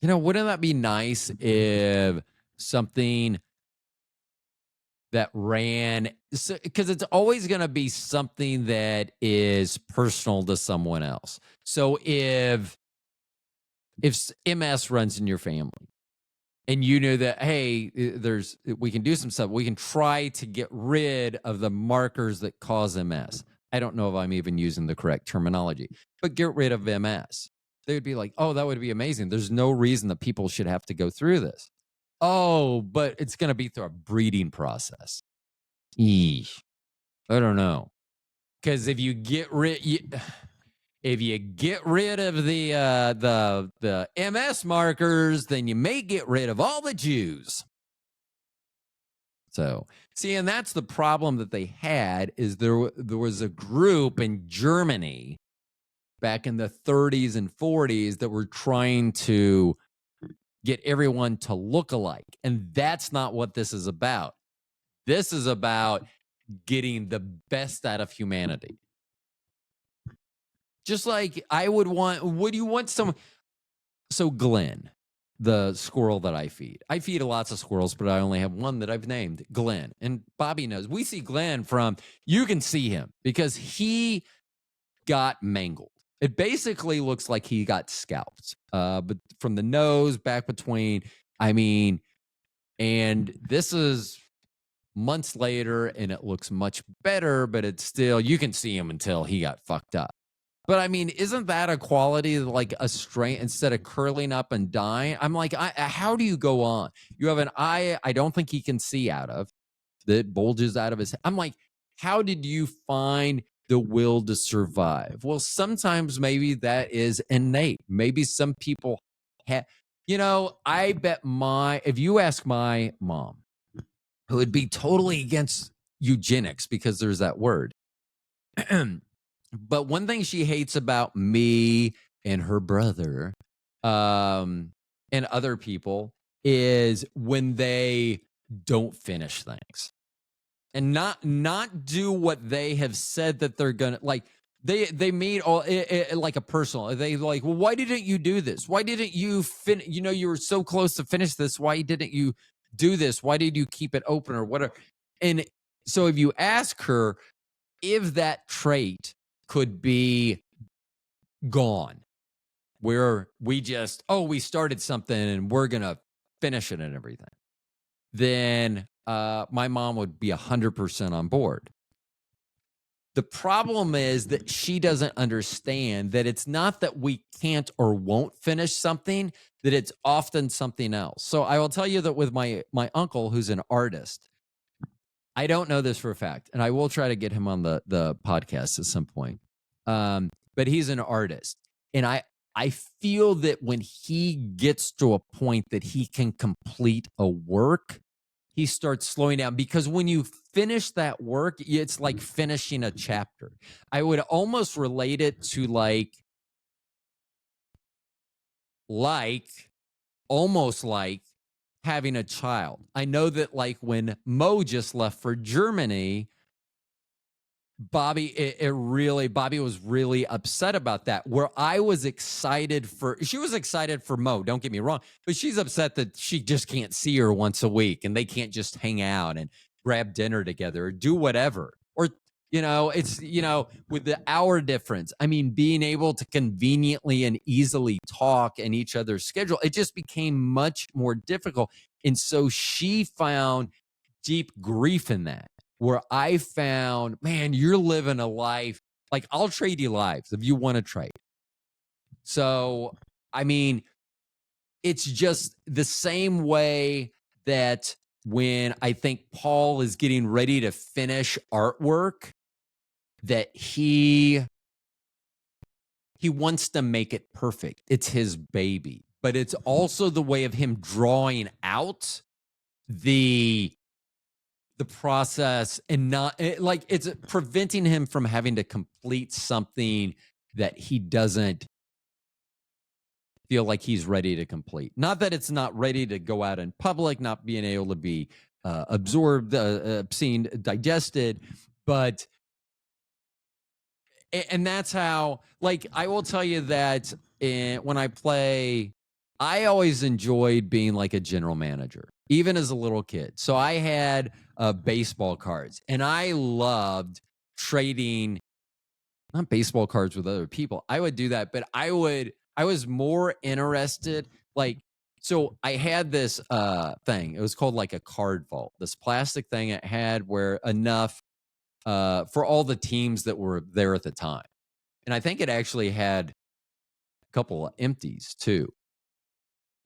You know, wouldn't that be nice if something that ran, because it's always going to be something that is personal to someone else. So if MS runs in your family and you know that, hey, we can do some stuff, we can try to get rid of the markers that cause MS. I don't know if I'm even using the correct terminology, but get rid of MS. They would be like, oh, that would be amazing. There's no reason that people should have to go through this. Oh, but it's going to be through a breeding process. Eesh. I don't know. Because if you get rid of the MS markers, then you may get rid of all the Jews. So, see, and that's the problem that they had is there was a group in Germany back in the 30s and 40s that were trying to get everyone to look alike. And that's not what this is about. This is about getting the best out of humanity. Just like would you want someone? So Glenn, the squirrel that I feed lots of squirrels, but I only have one that I've named Glenn. And Bobby knows. We see Glenn you can see him because he got mangled. It basically looks like he got scalped, but from the nose back between, and this is months later and it looks much better, but it's still, you can see him until he got fucked up. But isn't that a quality like a strength instead of curling up and dying? I'm like, how do you go on? You have an eye I don't think he can see out of that bulges out of his head. I'm like, how did you find the will to survive? Well, sometimes maybe that is innate. Maybe some people have, I bet if you ask my mom, who would be totally against eugenics because there's that word. But one thing she hates about me and her brother and other people is when they don't finish things and not do what they have said that they're gonna like. They made all like a personal. They like, well, why didn't you do this? Why didn't you finish? You were so close to finish this. Why didn't you do this? Why did you keep it open or whatever? And so if you ask her if that trait could be gone, where we just, we started something and we're going to finish it and everything, then my mom would be 100% on board. The problem is that she doesn't understand that it's not that we can't or won't finish something, that it's often something else. So I will tell you that with my uncle, who's an artist, I don't know this for a fact, and I will try to get him on the podcast at some point. But he's an artist, and I feel that when he gets to a point that he can complete a work, he starts slowing down, because when you finish that work, it's like finishing a chapter. I would almost relate it to almost like having a child. I know that like when Mo just left for Germany, Bobby was really upset about that, where I was excited she was excited for Mo, don't get me wrong, but she's upset that she just can't see her once a week and they can't just hang out and grab dinner together or do whatever. Or, it's, with the hour difference, being able to conveniently and easily talk in each other's schedule, it just became much more difficult. And so she found deep grief in that, where I found, man, you're living a life Like, I'll trade you lives if you want to trade. So, I mean, it's just the same way that when I think Paul is getting ready to finish artwork, that he wants to make it perfect. It's his baby, but it's also the way of him drawing out the process and not like it's preventing him from having to complete something that he doesn't feel like he's ready to complete. Not that it's not ready to go out in public, not being able to be absorbed, seen, digested, but and that's how, like, I will tell you that when I play, I always enjoyed being like a general manager, even as a little kid. So I had baseball cards, and I loved trading, not baseball cards with other people. I would do that, but I was more interested, like, so I had this thing. It was called like a card vault, this plastic thing it had where enough for all the teams that were there at the time. And I think it actually had a couple of empties too.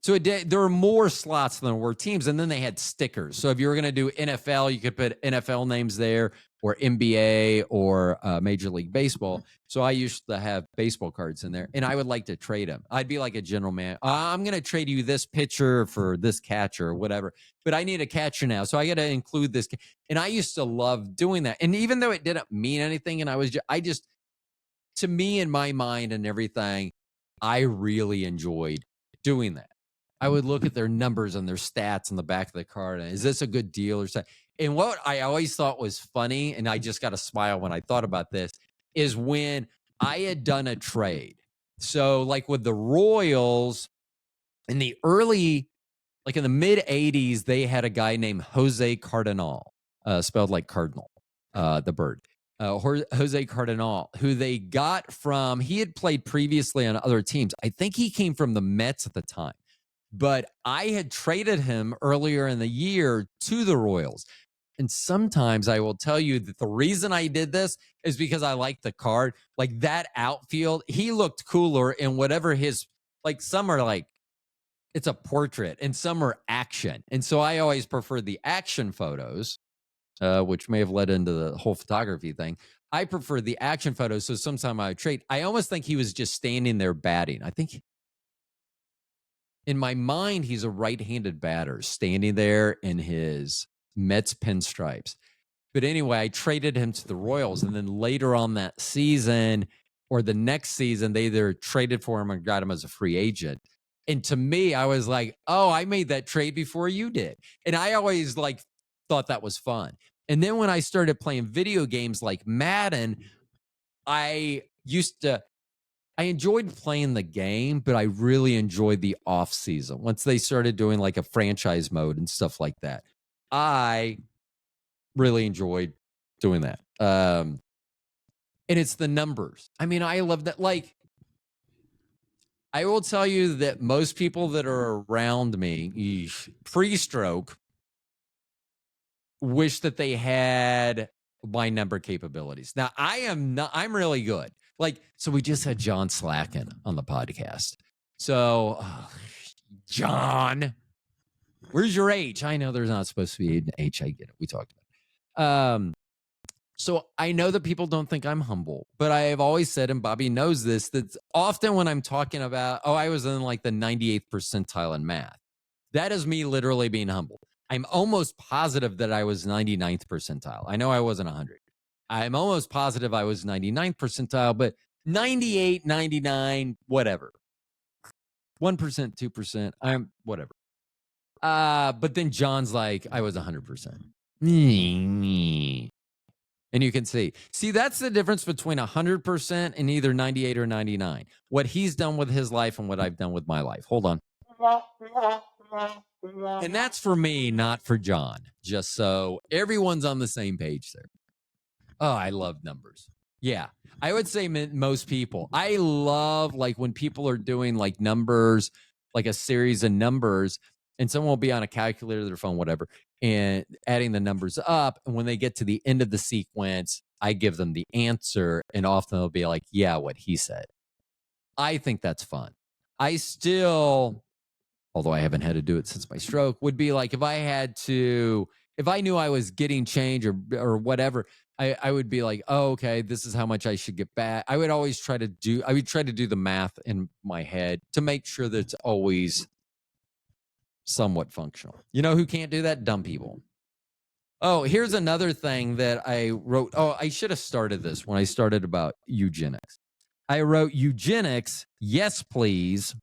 So there were more slots than there were teams, and then they had stickers. So if you were going to do NFL, you could put NFL names there, or NBA, or Major League Baseball. So I used to have baseball cards in there, and I would like to trade them. I'd be like a general man. I'm going to trade you this pitcher for this catcher or whatever, but I need a catcher now, so I got to include this. And I used to love doing that. And even though it didn't mean anything, and I just, to me, in my mind and everything, I really enjoyed doing that. I would look at their numbers and their stats on the back of the card. And is this a good deal or something? And what I always thought was funny, and I just got a smile when I thought about this, is when I had done a trade. So like with the Royals in the early, like in the mid 80s, they had a guy named Jose Cardinal, spelled like Cardinal, the bird. Jose Cardinal, who they got from, he had played previously on other teams. I think he came from the Mets at the time. But I had traded him earlier in the year to the Royals. And sometimes I will tell you that the reason I did this is because I liked the card. Like that outfield, he looked cooler in whatever his, like some are like, it's a portrait and some are action. And so I always prefer the action photos, which may have led into the whole photography thing. I prefer the action photos. So sometimes I trade. I almost think he was just standing there batting. I think in my mind, he's a right-handed batter standing there in his Mets pinstripes. But anyway, I traded him to the Royals. And then later on that season or the next season, they either traded for him or got him as a free agent. And to me, I was like, oh, I made that trade before you did. And I always like thought that was fun. And then when I started playing video games like Madden, I enjoyed playing the game, but I really enjoyed the off season. Once they started doing like a franchise mode and stuff like that, I really enjoyed doing that. And it's the numbers. I mean, I love that. Like, I will tell you that most people that are around me pre-stroke wish that they had my number capabilities. Now, I'm really good. Like, so we just had John Slacken on the podcast. So, John, where's your H? I know there's not supposed to be an H. I get it. We talked about it. So I know that people don't think I'm humble, but I have always said, and Bobby knows this, that often when I'm talking about, I was in like the 98th percentile in math, that is me literally being humble. I'm almost positive that I was 99th percentile. I know I wasn't 100. I'm almost positive I was 99th percentile, but 98, 99, whatever. 1%, 2%, I'm whatever. But then John's like, I was 100%. And you can see, that's the difference between 100% and either 98 or 99. What he's done with his life and what I've done with my life. Hold on. And that's for me, not for John. Just so everyone's on the same page there. Oh, I love numbers. Yeah, I would say most people. I love like when people are doing like numbers, like a series of numbers, and someone will be on a calculator, their phone, whatever, and adding the numbers up. And when they get to the end of the sequence, I give them the answer, and often they'll be like, yeah, what he said. I think that's fun. I still, although I haven't had to do it since my stroke, would be like if I knew I was getting change or whatever, I would be like, oh, okay, this is how much I should get back. I would try to do the math in my head to make sure that it's always somewhat functional. You know who can't do that? Dumb people. Oh, here's another thing that I wrote. Oh, I should have started this when I started about eugenics. I wrote eugenics, yes, please.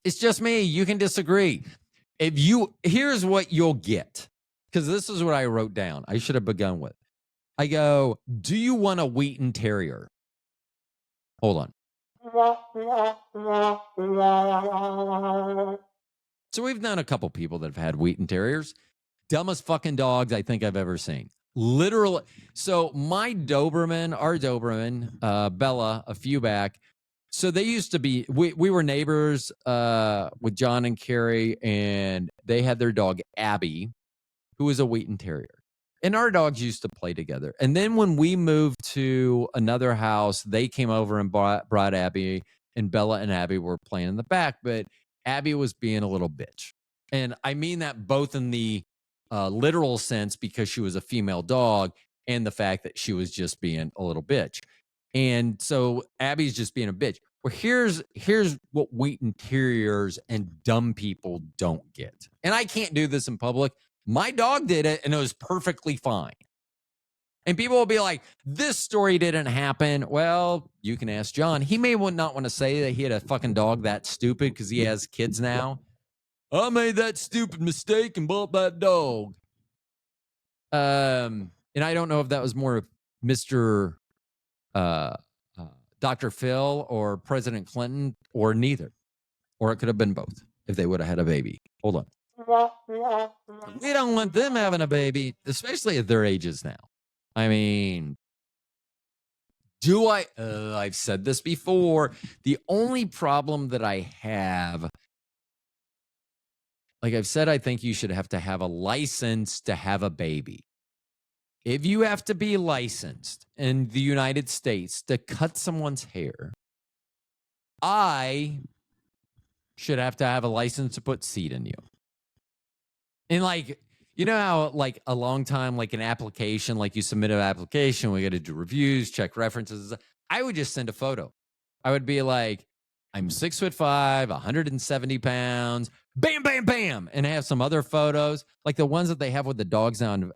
It's just me. You can disagree. Here's what you'll get, because this is what I wrote down. I should have begun with. I go, do you want a Wheaten Terrier? Hold on. So we've known a couple people that have had Wheaten Terriers. Dumbest fucking dogs I think I've ever seen. Literally. So my Doberman, our Doberman, Bella, a few back. So they used to be, we were neighbors with John and Carrie, and they had their dog, Abby, who was a Wheaten Terrier. And our dogs used to play together. And then when we moved to another house, they came over and brought Abby, and Bella and Abby were playing in the back. But Abby was being a little bitch. And I mean that both in the literal sense, because she was a female dog, and the fact that she was just being a little bitch. And so Abby's just being a bitch. Well, here's what Wheaten Terriers and dumb people don't get. And I can't do this in public. My dog did it, and it was perfectly fine. And people will be like, this story didn't happen. Well, you can ask John. He may not want to say that he had a fucking dog that stupid because he has kids now. I made that stupid mistake and bought that dog. And I don't know if that was more of Mr. Dr. Phil or President Clinton or neither. Or it could have been both if they would have had a baby. Hold on. We don't want them having a baby, especially at their ages now. I mean, I've said this before. The only problem that I have, like I've said, I think you should have to have a license to have a baby. If you have to be licensed in the United States to cut someone's hair, I should have to have a license to put seed in you. And like, you know how like a long time, like an application, like you submit an application, we got to do reviews, check references. I would just send a photo. I would be like, I'm 6'5", 170 pounds, bam, bam, bam. And have some other photos, like the ones that they have with the dogs on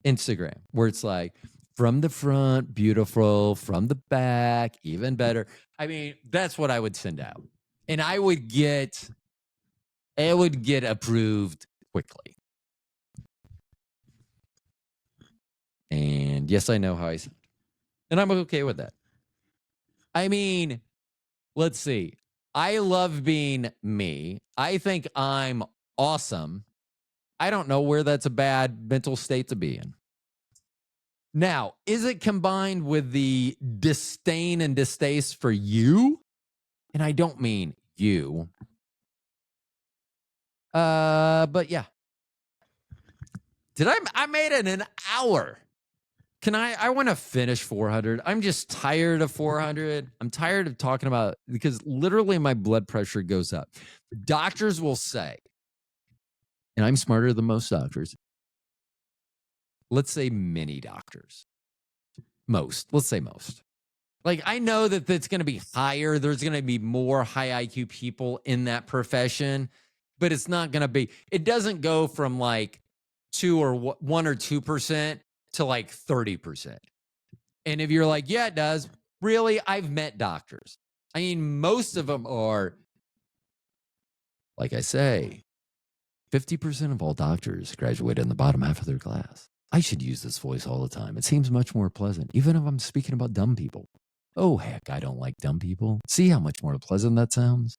Instagram, where it's like from the front, beautiful, from the back, even better. I mean, that's what I would send out. And it would get approved quickly. And yes, I know how I sound. And I'm okay with that. I mean, let's see. I love being me. I think I'm awesome. I don't know where that's a bad mental state to be in. Now, is it combined with the disdain and distaste for you? And I don't mean you. But yeah. I made it an hour. I want to finish 400. I'm just tired of 400. I'm tired of talking about, because literally my blood pressure goes up. Doctors will say, and I'm smarter than most doctors. Let's say many doctors. Let's say most. Like, I know that it's going to be higher. There's going to be more high IQ people in that profession, but it's not going to be, it doesn't go from like 1 or 2% to like 30%. And if you're like, yeah, it does. Really? I've met doctors. I mean, most of them are, like I say, 50% of all doctors graduate in the bottom half of their class. I should use this voice all the time. It seems much more pleasant, even if I'm speaking about dumb people. Oh, heck, I don't like dumb people. See how much more pleasant that sounds?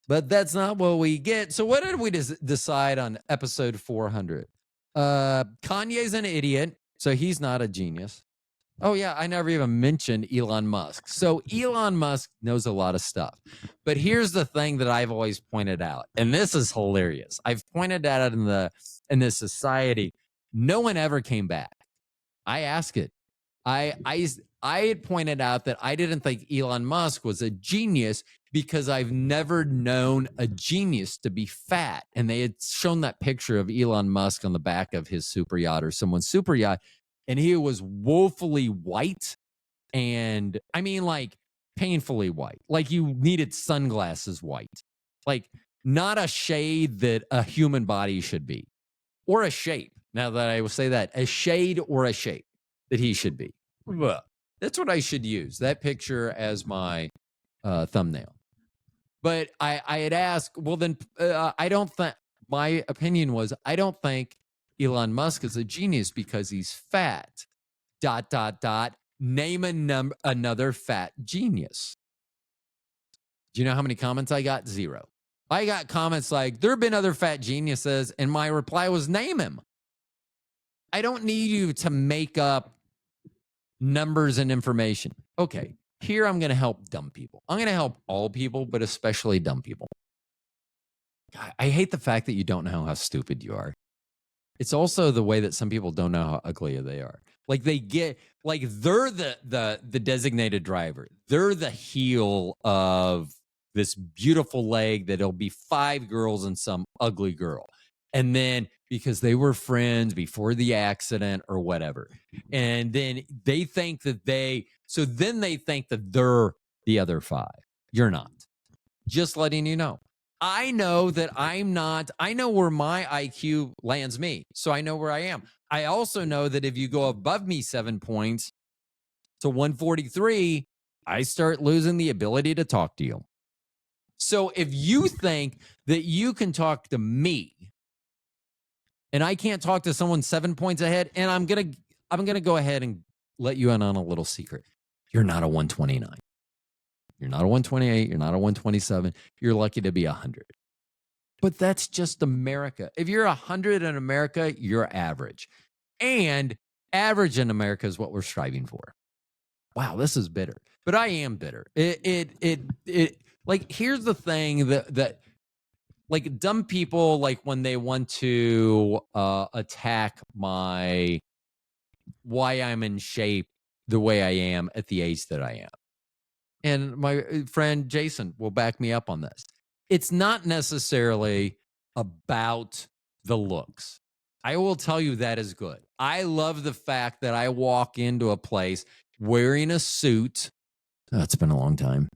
But that's not what we get. So what did we decide on episode 400? Kanye's an idiot, so he's not a genius. Oh, yeah, I never even mentioned Elon Musk. So Elon Musk knows a lot of stuff. But here's the thing that I've always pointed out, and this is hilarious. I've pointed that out in this society. No one ever came back. I asked it. I had pointed out that I didn't think Elon Musk was a genius because I've never known a genius to be fat. And they had shown that picture of Elon Musk on the back of his super yacht or someone's super yacht, and he was woefully white. And I mean, like, painfully white, like you needed sunglasses white, like not a shade that a human body should be, or a shape. Now that I will say that, a shade or a shape that he should be. That's what I should use, that picture as my thumbnail. But I had asked, well, then I don't think, my opinion was, I don't think Elon Musk is a genius because he's fat. ... Name another fat genius. Do you know how many comments I got? 0. I got comments like, there have been other fat geniuses, and my reply was, name him. I don't need you to make up numbers and information. Okay, here I'm going to help dumb people. I'm going to help all people, but especially dumb people. God, I hate the fact that you don't know how stupid you are. It's also the way that some people don't know how ugly they are. Like they get, like they're the designated driver. They're the heel of this beautiful leg that'll be 5 girls and some ugly girl. And then because they were friends before the accident or whatever. And then they think that they think that they're the other 5. You're not. Just letting you know. I know that I'm not. I know where my IQ lands me. So I know where I am. I also know that if you go above me 7 points to 143, I start losing the ability to talk to you. So if you think that you can talk to me and I can't talk to someone 7 points ahead, and I'm gonna go ahead and let you in on a little secret. You're not a 129. You're not a 128. You're not a 127. You're lucky to be 100. But that's just America. If you're 100 in America, you're average. And average in America is what we're striving for. Wow, this is bitter. But I am bitter. It like, here's the thing that like dumb people, like when they want to attack why I'm in shape the way I am at the age that I am. And my friend Jason will back me up on this. It's not necessarily about the looks. I will tell you that is good. I love the fact that I walk into a place wearing a suit. Oh, it's been a long time.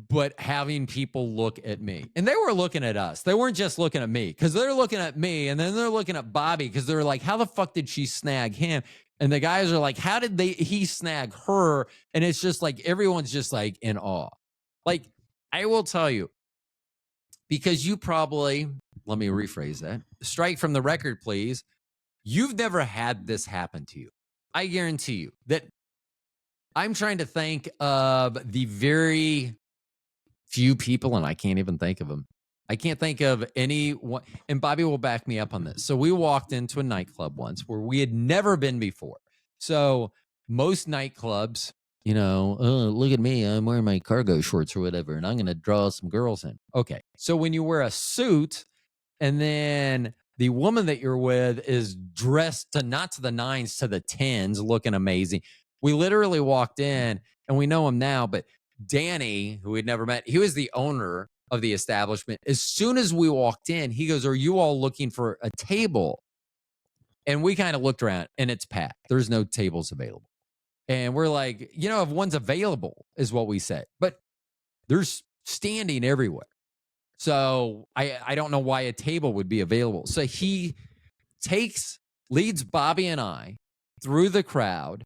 But having people look at me. And they were looking at us. They weren't just looking at me, because they're looking at me and then they're looking at Bobby, because they're like, how the fuck did she snag him? And the guys are like, how did he snag her? And it's just like, everyone's just like in awe. Like, I will tell you, because you probably, let me rephrase that. Strike from the record, please. You've never had this happen to you. I guarantee you that. I'm trying to think of the very few people, and I can't even think of them. I can't think of any one, and Bobby will back me up on this. So we walked into a nightclub once where we had never been before. So most nightclubs, you know, oh, look at me, I'm wearing my cargo shorts or whatever, and I'm going to draw some girls in. Okay. So when you wear a suit and then the woman that you're with is dressed to not to the 9s, to the 10s, looking amazing. We literally walked in, and we know him now, but Danny, who we'd never met, he was the owner of the establishment. As soon as we walked in, he goes, are you all looking for a table? And we kind of looked around, and it's packed. There's no tables available. And we're like, you know, if one's available is what we said, but there's standing everywhere. So I don't know why a table would be available. So he leads Bobby and I through the crowd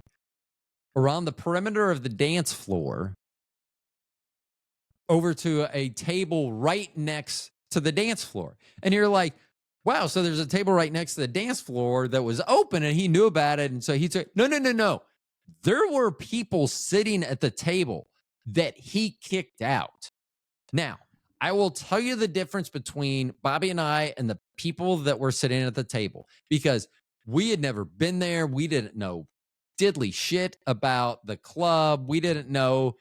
around the perimeter of the dance floor over to a table right next to the dance floor. And you're like, wow, so there's a table right next to the dance floor that was open, and he knew about it. And so he said, no. There were people sitting at the table that he kicked out. Now, I will tell you the difference between Bobby and I and the people that were sitting at the table, because we had never been there. We didn't know diddly shit about the club. We didn't know.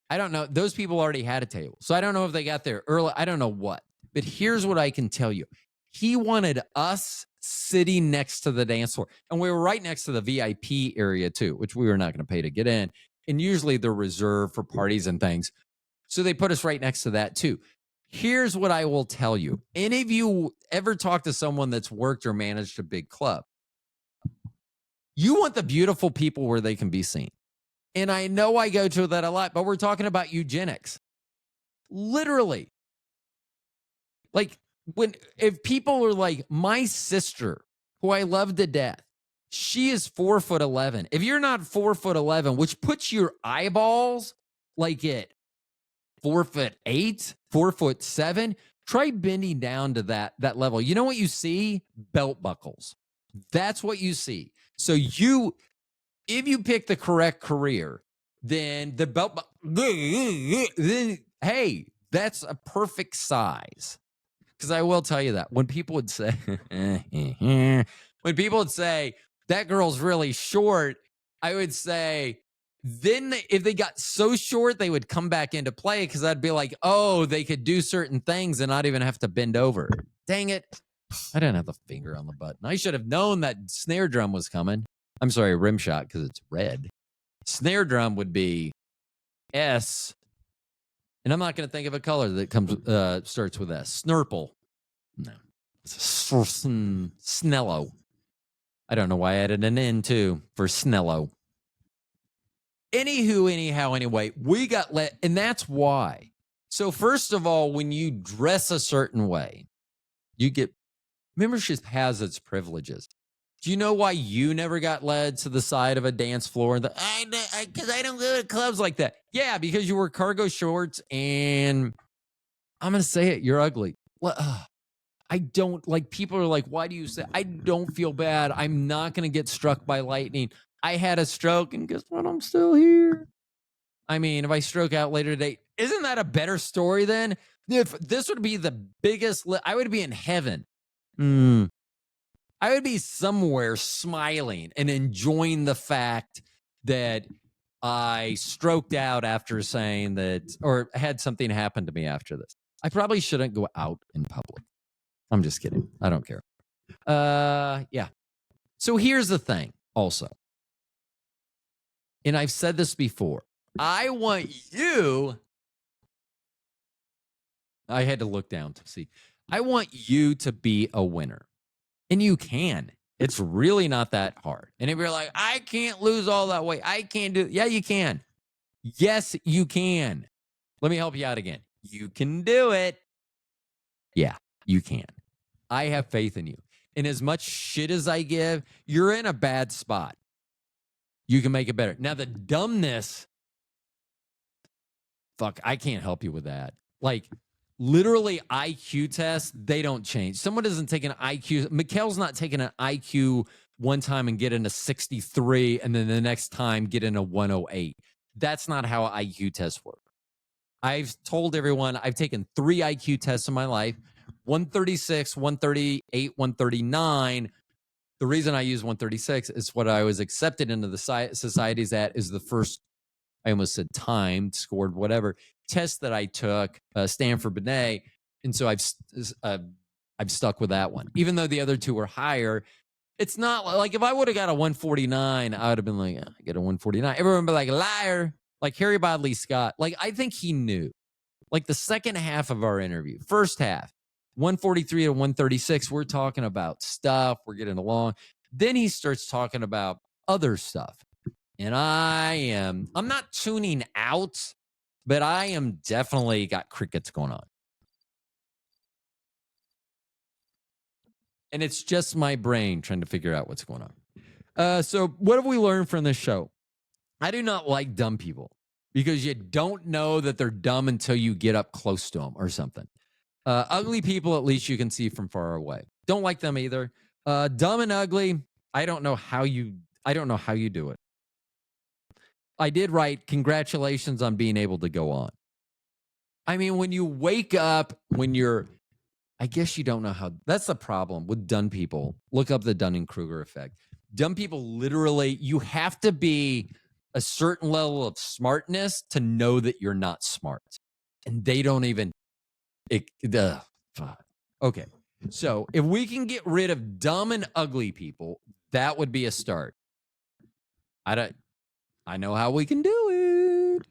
I don't know. Those people already had a table. So I don't know if they got there early. I don't know what. But here's what I can tell you. He wanted us sitting next to the dance floor. And we were right next to the VIP area too, which we were not going to pay to get in. And usually they're reserved for parties and things. So they put us right next to that too. Here's what I will tell you. Any of you ever talk to someone that's worked or managed a big club? You want the beautiful people where they can be seen. And I know I go to that a lot, but we're talking about eugenics. Literally. Like, if people are like, my sister, who I love to death, she is 4'11". If you're not 4'11", which puts your eyeballs like at 4'8", 4'7", try bending down to that level. You know what you see? Belt buckles. That's what you see. So if you pick the correct career, then the belt, then hey, that's a perfect size. Because I will tell you that when people would say, that girl's really short, I would say, then if they got so short, they would come back into play because I'd be like, oh, they could do certain things and not even have to bend over. Dang it. I didn't have the finger on the button. I should have known that snare drum was coming. I'm sorry, rim shot because it's red. Snare drum would be S. And I'm not going to think of a color that starts with S. Snurple. No. Snello. I don't know why I added an N too for Snello. Anyway, we got and that's why. So first of all, when you dress a certain way, you get, membership has its privileges. Do you know why you never got led to the side of a dance floor? Because I don't go to clubs like that. Yeah, because you wore cargo shorts and I'm going to say it, you're ugly. I don't, like, people are like, why do you say, I don't feel bad. I'm not going to get struck by lightning. I had a stroke and guess what? I'm still here. I mean, if I stroke out later today, isn't that a better story then? If this would be the biggest, I would be in heaven. I would be somewhere smiling and enjoying the fact that I stroked out after saying that, or had something happen to me after this. I probably shouldn't go out in public. I'm just kidding. I don't care. Yeah. So here's the thing also. And I've said this before. I want you, I had to look down to see. I want you to be a winner. And you can. It's really not that hard. And if you're like, I can't lose all that weight, I can't do it. Yeah, you can. Yes, you can. Let me help you out again. You can do it. Yeah, you can. I have faith in you. And as much shit as I give, you're in a bad spot. You can make it better. Now, the dumbness, fuck, I can't help you with that. Like, literally IQ tests, they don't change. Someone doesn't take an IQ. Mikhail's not taking an IQ one time and get in a 63 and then the next time get in a 108. That's not how IQ tests work. I've told everyone I've taken 3 IQ tests in my life, 136, 138, 139. The reason I use 136 is what I was accepted into the societies at is the first, I almost said timed, scored, whatever, test that I took, Stanford Binet. And so I've stuck with that one. Even though the other 2 were higher, it's not like if I would have got a 149, I would have been like, I get a 149. Everyone would be like, liar. Like Harry Bodley Scott. Like, I think he knew. Like the second half of our interview, first half, 143 to 136, we're talking about stuff. We're getting along. Then he starts talking about other stuff. And I'm not tuning out, but I am definitely got crickets going on. And it's just my brain trying to figure out what's going on. So what have we learned from this show? I do not like dumb people because you don't know that they're dumb until you get up close to them or something. Ugly people, at least you can see from far away. Don't like them either. Dumb and ugly, I don't know how you do it. I did write, congratulations on being able to go on. I mean, when you wake up, I guess you don't know how, that's the problem with dumb people. Look up the Dunning-Kruger effect. Dumb people, literally, you have to be a certain level of smartness to know that you're not smart. And they don't even, okay. So if we can get rid of dumb and ugly people, that would be a start. I know how we can do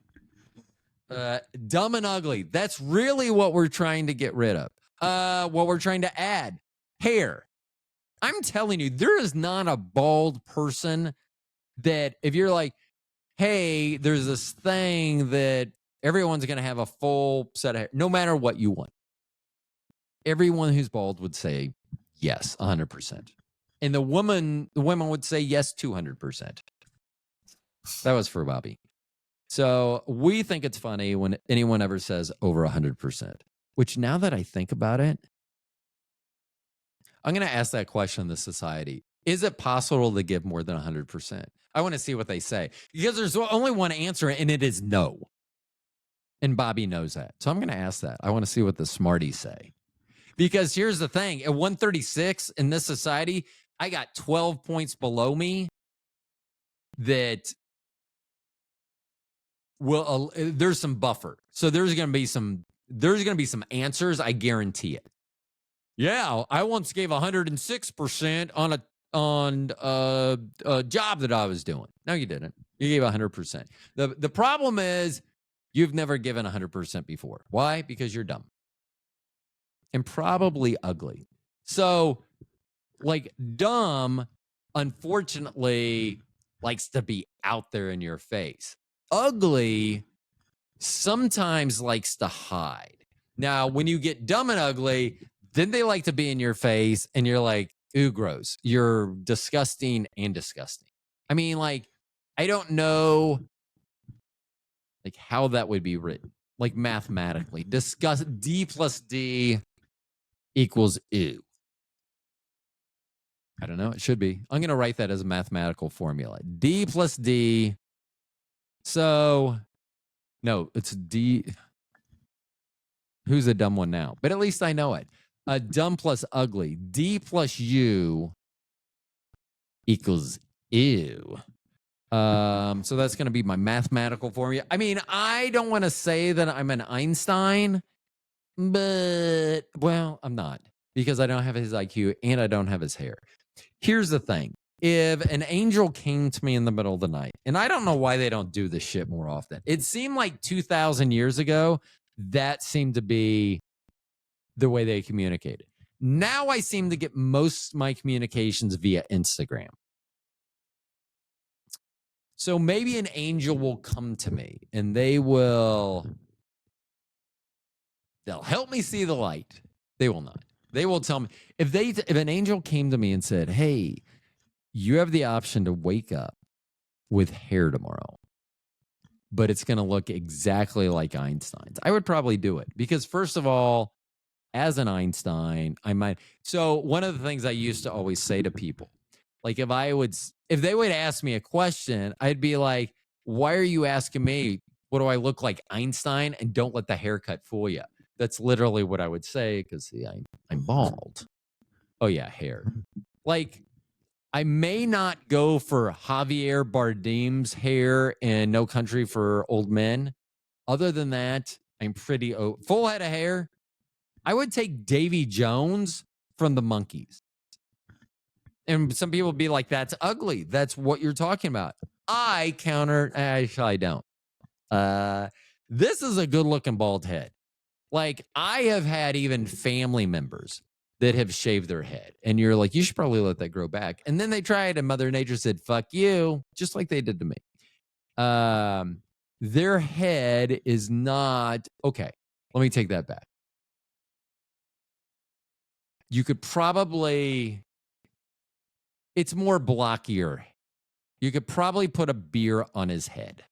it. Dumb and ugly. That's really what we're trying to get rid of. What we're trying to add. Hair. I'm telling you, there is not a bald person that if you're like, hey, there's this thing that everyone's going to have a full set of hair, no matter what you want. Everyone who's bald would say yes, 100%. And the women would say yes, 200%. That was for Bobby. So we think it's funny when anyone ever says over 100%, which now that I think about it, I'm going to ask that question in the society. Is it possible to give more than 100%? I want to see what they say because there's only one answer and it is no. And Bobby knows that. So I'm going to ask that. I want to see what the smarties say. Because here's the thing. At 136 in this society, I got 12 points below me that will there's some buffer. So there's going to be some answers, I guarantee it. Yeah, I once gave 106% on a job that I was doing. No, you didn't. You gave 100%. The problem is you've never given 100% before. Why? Because you're dumb. And probably ugly. So, like, dumb, unfortunately, likes to be out there in your face. Ugly sometimes likes to hide. Now, when you get dumb and ugly, then they like to be in your face, and you're like, ooh, gross. You're disgusting and disgusting. I mean, like, I don't know, like, how that would be written. Like, mathematically. D plus D equals ew. I don't know. It should be. I'm going to write that as a mathematical formula. D plus D. So, no, it's D. Who's a dumb one now? But at least I know it. Dumb plus ugly. D plus U equals ew. So that's going to be my mathematical formula. I mean, I don't want to say that I'm an Einstein, but, well, I'm not because I don't have his IQ and I don't have his hair. Here's the thing. If an angel came to me in the middle of the night, and I don't know why they don't do this shit more often. It seemed like 2,000 years ago, that seemed to be the way they communicated. Now I seem to get most of my communications via Instagram. So maybe an angel will come to me and they'll help me see the light. They will not. They will tell me if an angel came to me and said, hey, you have the option to wake up with hair tomorrow, but it's going to look exactly like Einstein's, I would probably do it because first of all, as an Einstein, I might. So one of the things I used to always say to people, like if they would ask me a question, I'd be like, why are you asking me? What do I look like, Einstein? And don't let the haircut fool you. That's literally what I would say because see, I'm bald. Oh yeah, hair. Like I may not go for Javier Bardem's hair in No Country for Old Men. Other than that, I'm pretty full head of hair. I would take Davy Jones from the Monkees. And some people would be like, that's ugly. That's what you're talking about. I counter, actually, I don't. This is a good looking bald head. Like I have had even family members that have shaved their head. And you're like, you should probably let that grow back. And then they tried and Mother Nature said, fuck you, just like they did to me. Their head is not, okay, let me take that back. You could probably, it's more blockier. You could probably put a beer on his head,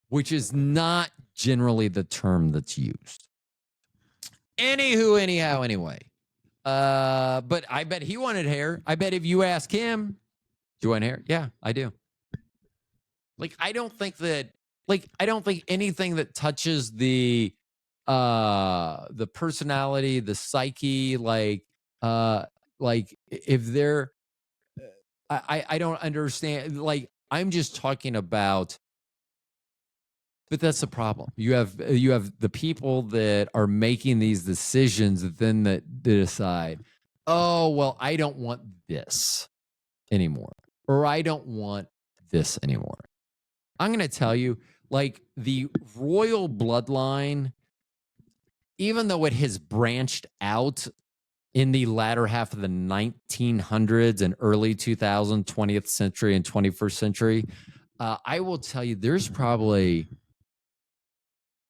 which is not generally the term that's used. Anyway. But I bet he wanted hair. I bet if you ask him, do you want hair? Yeah, I do. Like, I don't think anything that touches the personality, the psyche, like if they're, I don't understand. Like, I'm just talking about But that's the problem. You have the people that are making these decisions that then that they decide, oh, well, I don't want this anymore, or I don't want this anymore. I'm going to tell you, like the royal bloodline, even though it has branched out in the latter half of the 1900s and early 2000s, 20th century and 21st century, I will tell you, there's probably,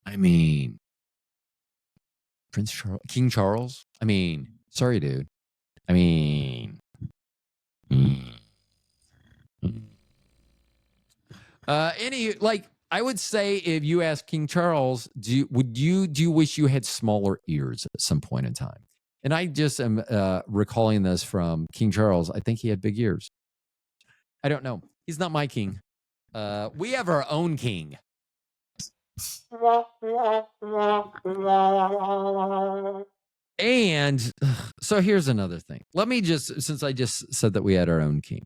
I mean, King Charles. I mean, sorry, dude. I mean, I would say if you ask King Charles, do you wish you had smaller ears at some point in time? And I just am recalling this from King Charles. I think he had big ears. I don't know. He's not my king. We have our own king. And so here's another thing. Let me just, since I just said that we had our own king,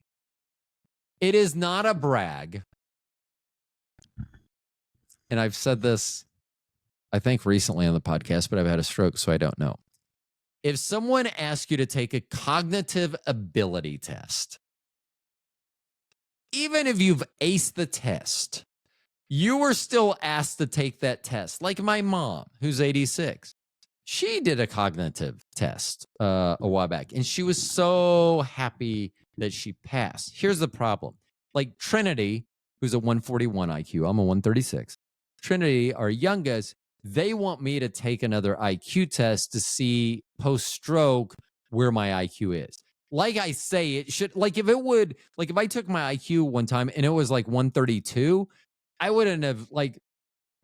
it is not a brag. And I've said this, I think, recently on the podcast, but I've had a stroke, so I don't know. If someone asks you to take a cognitive ability test, even if you've aced the test, you were still asked to take that test. Like my mom, who's 86. She did a cognitive test a while back, and she was so happy that she passed. Here's the problem. Like Trinity, who's a 141 IQ, I'm a 136. Trinity, our youngest, they want me to take another IQ test to see post-stroke where my IQ is. Like I say, it should, like if I took my IQ one time and it was like 132, I wouldn't have, like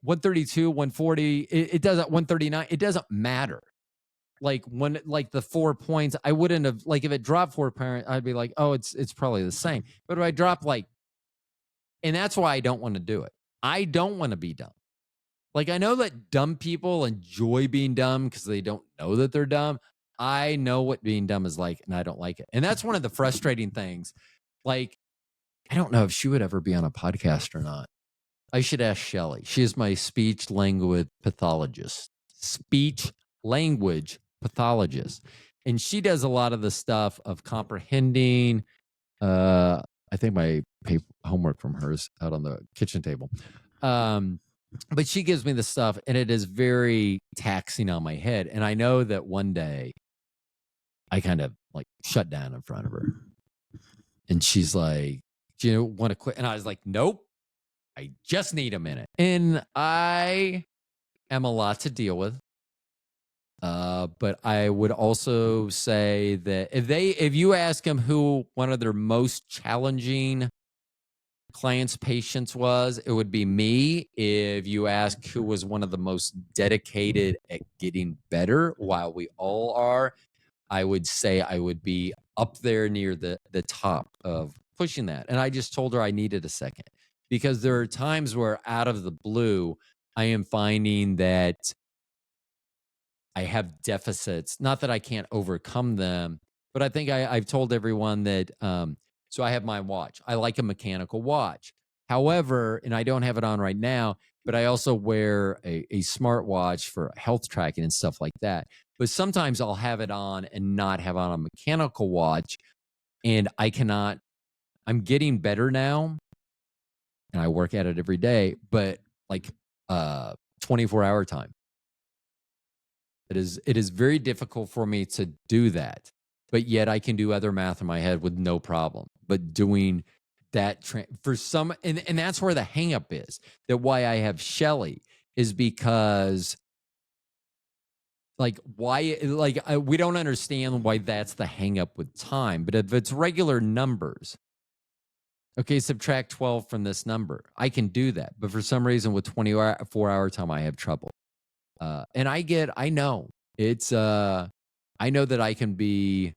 132, 140, it doesn't, 139, it doesn't matter. Like when, like the 4 points, I wouldn't have, like if it dropped 4 points, I'd be like, oh, it's probably the same. But if I drop and that's why I don't want to do it. I don't want to be dumb. Like I know that dumb people enjoy being dumb because they don't know that they're dumb. I know what being dumb is like, and I don't like it. And that's one of the frustrating things. Like, I don't know if she would ever be on a podcast or not. I should ask Shelly. She is my speech language pathologist. Speech language pathologist. And she does a lot of the stuff of comprehending. I think my homework from hers out on the kitchen table. But she gives me the stuff, and it is very taxing on my head. And I know that one day I kind of like shut down in front of her. And she's like, do you want to quit? And I was like, nope, I just need a minute. And I am a lot to deal with. But I would also say that if you ask them who one of their most challenging clients' patients was, it would be me. If you ask who was one of the most dedicated at getting better, while we all are, I would say I would be up there near the top of pushing that. And I just told her I needed a second, because there are times where out of the blue, I am finding that I have deficits. Not that I can't overcome them, but I think I've told everyone that, so I have my watch. I like a mechanical watch. However, and I don't have it on right now, but I also wear a smartwatch for health tracking and stuff like that. But sometimes I'll have it on and not have on a mechanical watch. And I'm getting better now. And I work at it every day, but like 24-hour time. It is very difficult for me to do that, but yet I can do other math in my head with no problem. But doing that for some, and that's where the hang up is. That why I have Shelly is because we don't understand why that's the hang up with time. But if it's regular numbers, okay, subtract 12 from this number, I can do that. But for some reason with 24-hour time, I have trouble. And I know that I can be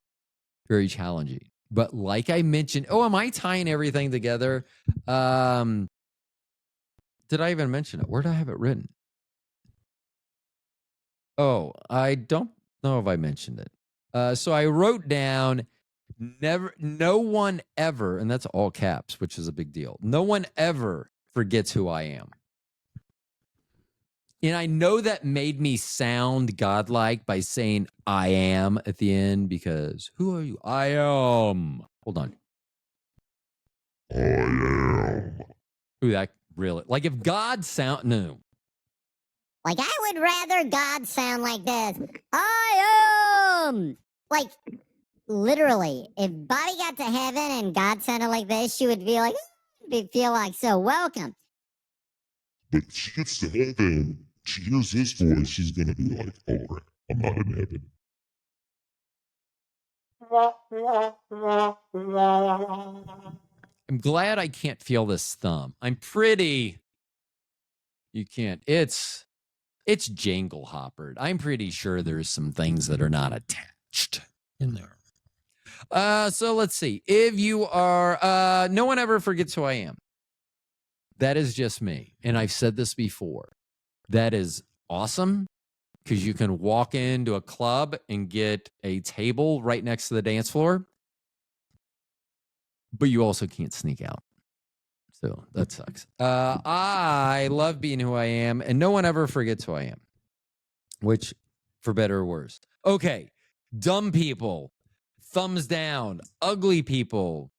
very challenging, but like I mentioned, am I tying everything together? Did I even mention it? Where do I have it written? Oh, I don't know if I mentioned it. So I wrote down no one ever, and that's all caps, which is a big deal. No one ever forgets who I am. And I know that made me sound godlike by saying I am at the end, because who are you? I am. Hold on. I am. Ooh, that really, like if God sound, no. Like, I would rather God sound like this. I am. Like, literally, if Bobby got to heaven and God sounded like this, she would be like, feel like so welcome. But she gets to heaven, she hears his voice, she's gonna be like, oh crap, I'm not in heaven. I'm glad I can't feel this thumb. I'm pretty. You can't. It's jangle hoppered. I'm pretty sure there's some things that are not attached in there. So let's see. If you are, no one ever forgets who I am. That is just me. And I've said this before. That is awesome, because you can walk into a club and get a table right next to the dance floor, but you also can't sneak out. So that sucks. I love being who I am, and no one ever forgets who I am, which, for better or worse. Okay, dumb people, thumbs down. Ugly people,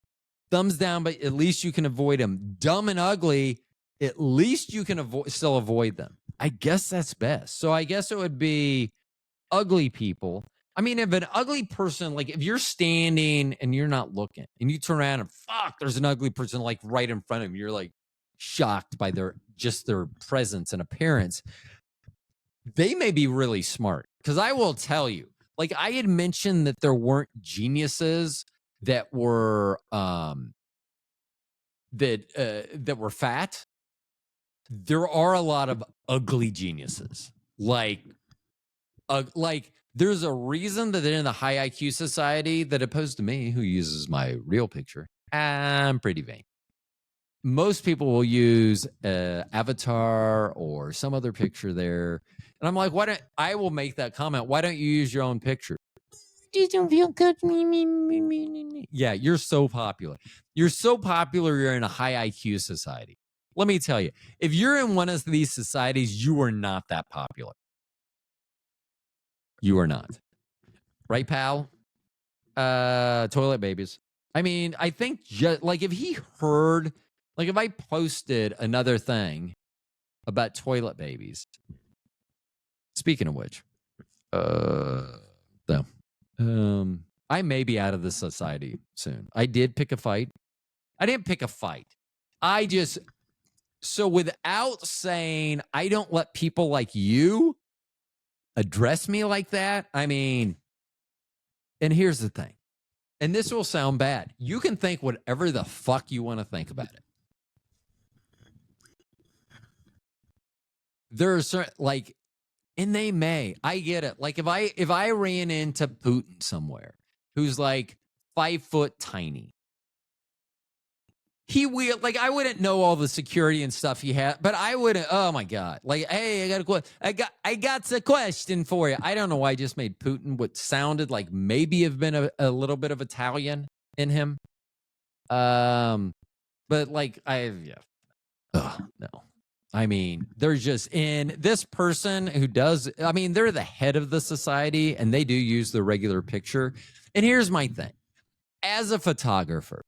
thumbs down, but at least you can avoid them. Dumb and ugly, at least you can still avoid them. I guess that's best. So I guess it would be ugly people. I mean, if an ugly person, like if you're standing and you're not looking and you turn around and fuck, there's an ugly person like right in front of you, you're like shocked by their presence and appearance. They may be really smart, because I will tell you, like I had mentioned that there weren't geniuses that were that were fat. There are a lot of ugly geniuses. Like there's a reason that they're in the high IQ society, that opposed to me, who uses my real picture. I'm pretty vain. Most people will use avatar or some other picture there. And I'm like, I will make that comment. Why don't you use your own picture? You don't feel good. Yeah, you're so popular. You're so popular, you're in a high IQ society. Let me tell you, if you're in one of these societies, you are not that popular. You are not. Right, pal? Toilet babies. I mean, I think just like if he heard, like if I posted another thing about toilet babies. Speaking of which, though, I may be out of this society soon. I did pick a fight. I didn't pick a fight. So without saying, I don't let people like you address me like that. I mean, and here's the thing, and this will sound bad. You can think whatever the fuck you want to think about it. There's certain, like, and they may, I get it. Like if I ran into Putin somewhere, who's like 5 foot tiny, he will, like, I wouldn't know all the security and stuff he had, but I wouldn't. Oh my god! Like, hey, I got a question for you. I don't know why I just made Putin what sounded like maybe have been a little bit of Italian in him. But like no. I mean, there's just in this person who does. I mean, they're the head of the society, and they do use the regular picture. And here's my thing: as a photographer.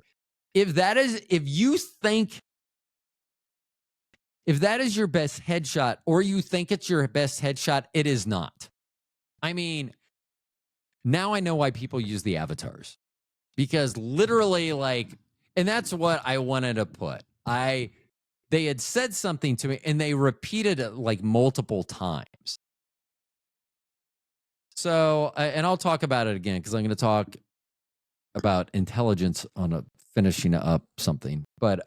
If that is your best headshot, or you think it's your best headshot, it is not. I mean, now I know why people use the avatars, because literally, like, and that's what I wanted to put. They had said something to me and they repeated it like multiple times. So, and I'll talk about it again, because I'm going to talk about intelligence on finishing up something, but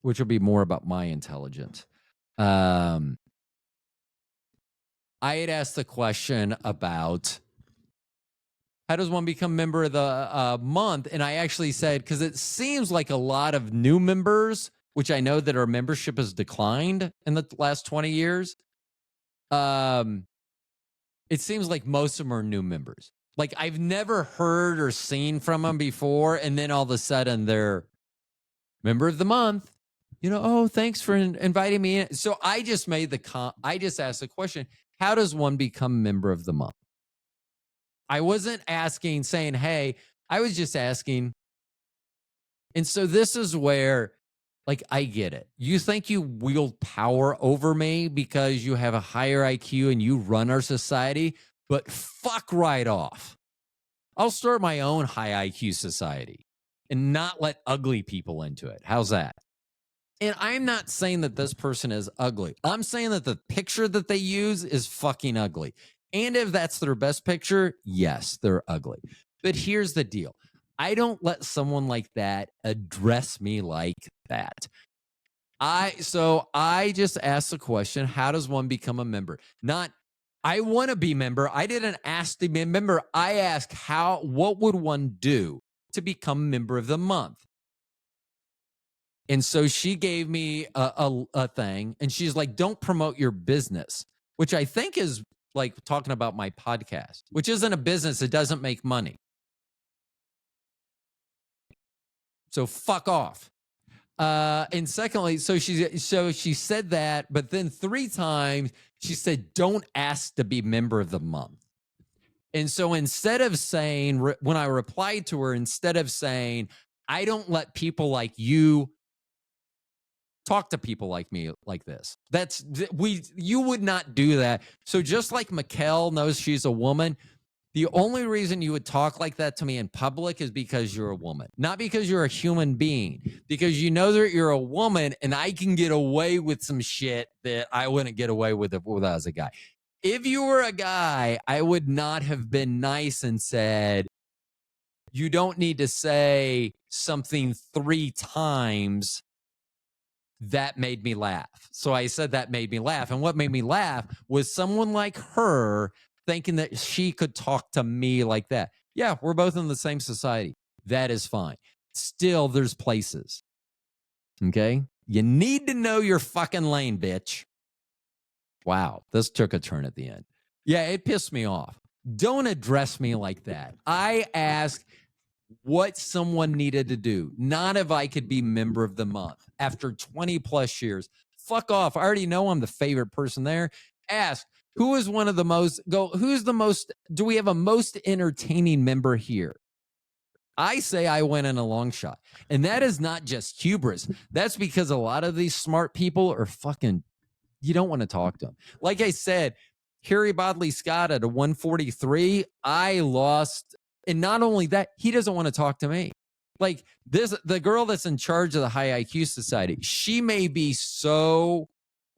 which will be more about my intelligence. I had asked the question about how does one become member of the month, and I actually said, because it seems like a lot of new members, which I know that our membership has declined in the last 20 years. It seems like most of them are new members. Like I've never heard or seen from them before, and then all of a sudden they're member of the month. oh, thanks for inviting me in. So I just made I just asked the question, how does one become a member of the month? I wasn't saying, hey, I was just asking. And so this is where, like, I get it. You think you wield power over me because you have a higher IQ and you run our society, but fuck right off. I'll start my own high IQ society and not let ugly people into it. How's that? And I'm not saying that this person is ugly. I'm saying that the picture that they use is fucking ugly. And if that's their best picture, yes, they're ugly. But here's the deal. I don't let someone like that address me like that. So I just asked the question, how does one become a member? Not, I want to be a member. I didn't ask to be a member. I asked what would one do to become a member of the month? And so she gave me a thing, and she's like, don't promote your business, which I think is like talking about my podcast, which isn't a business. It doesn't make money. So fuck off. And secondly, so she said that, but then 3 times she said, don't ask to be member of the month. And so instead of saying, when I replied to her, instead of saying, I don't let people like you talk to people like me like this. You would not do that. So just like Mikkel knows she's a woman, the only reason you would talk like that to me in public is because you're a woman, not because you're a human being, because you know that you're a woman and I can get away with some shit that I wouldn't get away with if I was a guy. If you were a guy, I would not have been nice and said, you don't need to say something 3 times. That made me laugh. So I said that made me laugh. And what made me laugh was someone like her thinking that she could talk to me like that. Yeah, we're both in the same society. That is fine. Still, there's places. Okay? You need to know your fucking lane, bitch. Wow, this took a turn at the end. Yeah, it pissed me off. Don't address me like that. I asked what someone needed to do, not if I could be member of the month after 20 plus years. Fuck off. I already know I'm the favorite person there. Ask, do we have a most entertaining member here? I say I went in a long shot. And that is not just hubris. That's because a lot of these smart people are fucking, you don't want to talk to them. Like I said, Harry Bodley Scott at a 143, I lost. And not only that, he doesn't want to talk to me. Like the girl that's in charge of the high IQ society, she may be so,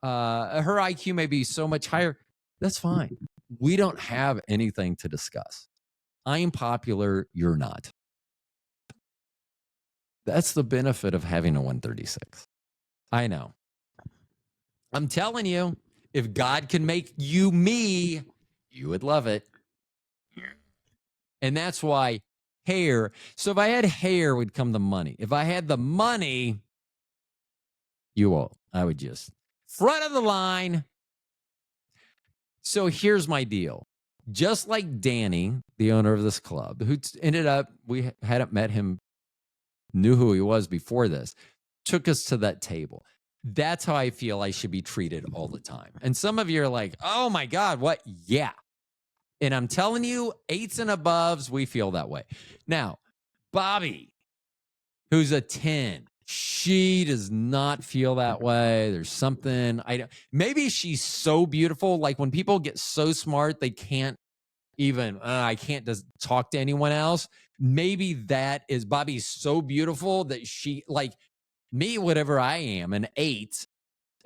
her IQ may be so much higher. That's fine. We don't have anything to discuss. I'm popular. You're not. That's the benefit of having a 136. I know. I'm telling you, if God can make you me, you would love it. And that's why hair. So if I had hair, would come the money. If I had the money, I would just front of the line. So here's my deal. Just like Danny, the owner of this club, who ended up, we hadn't met him, knew who he was before this, took us to that table. That's how I feel I should be treated all the time. And some of you are like, oh my God, what? Yeah. And I'm telling you, 8s and aboves, we feel that way. Now, Bobby, who's a 10, she does not feel that way. There's something, maybe she's so beautiful. Like when people get so smart, they can't even, I can't just talk to anyone else. Maybe that is, Bobby's so beautiful that she, like me, whatever I am, an 8.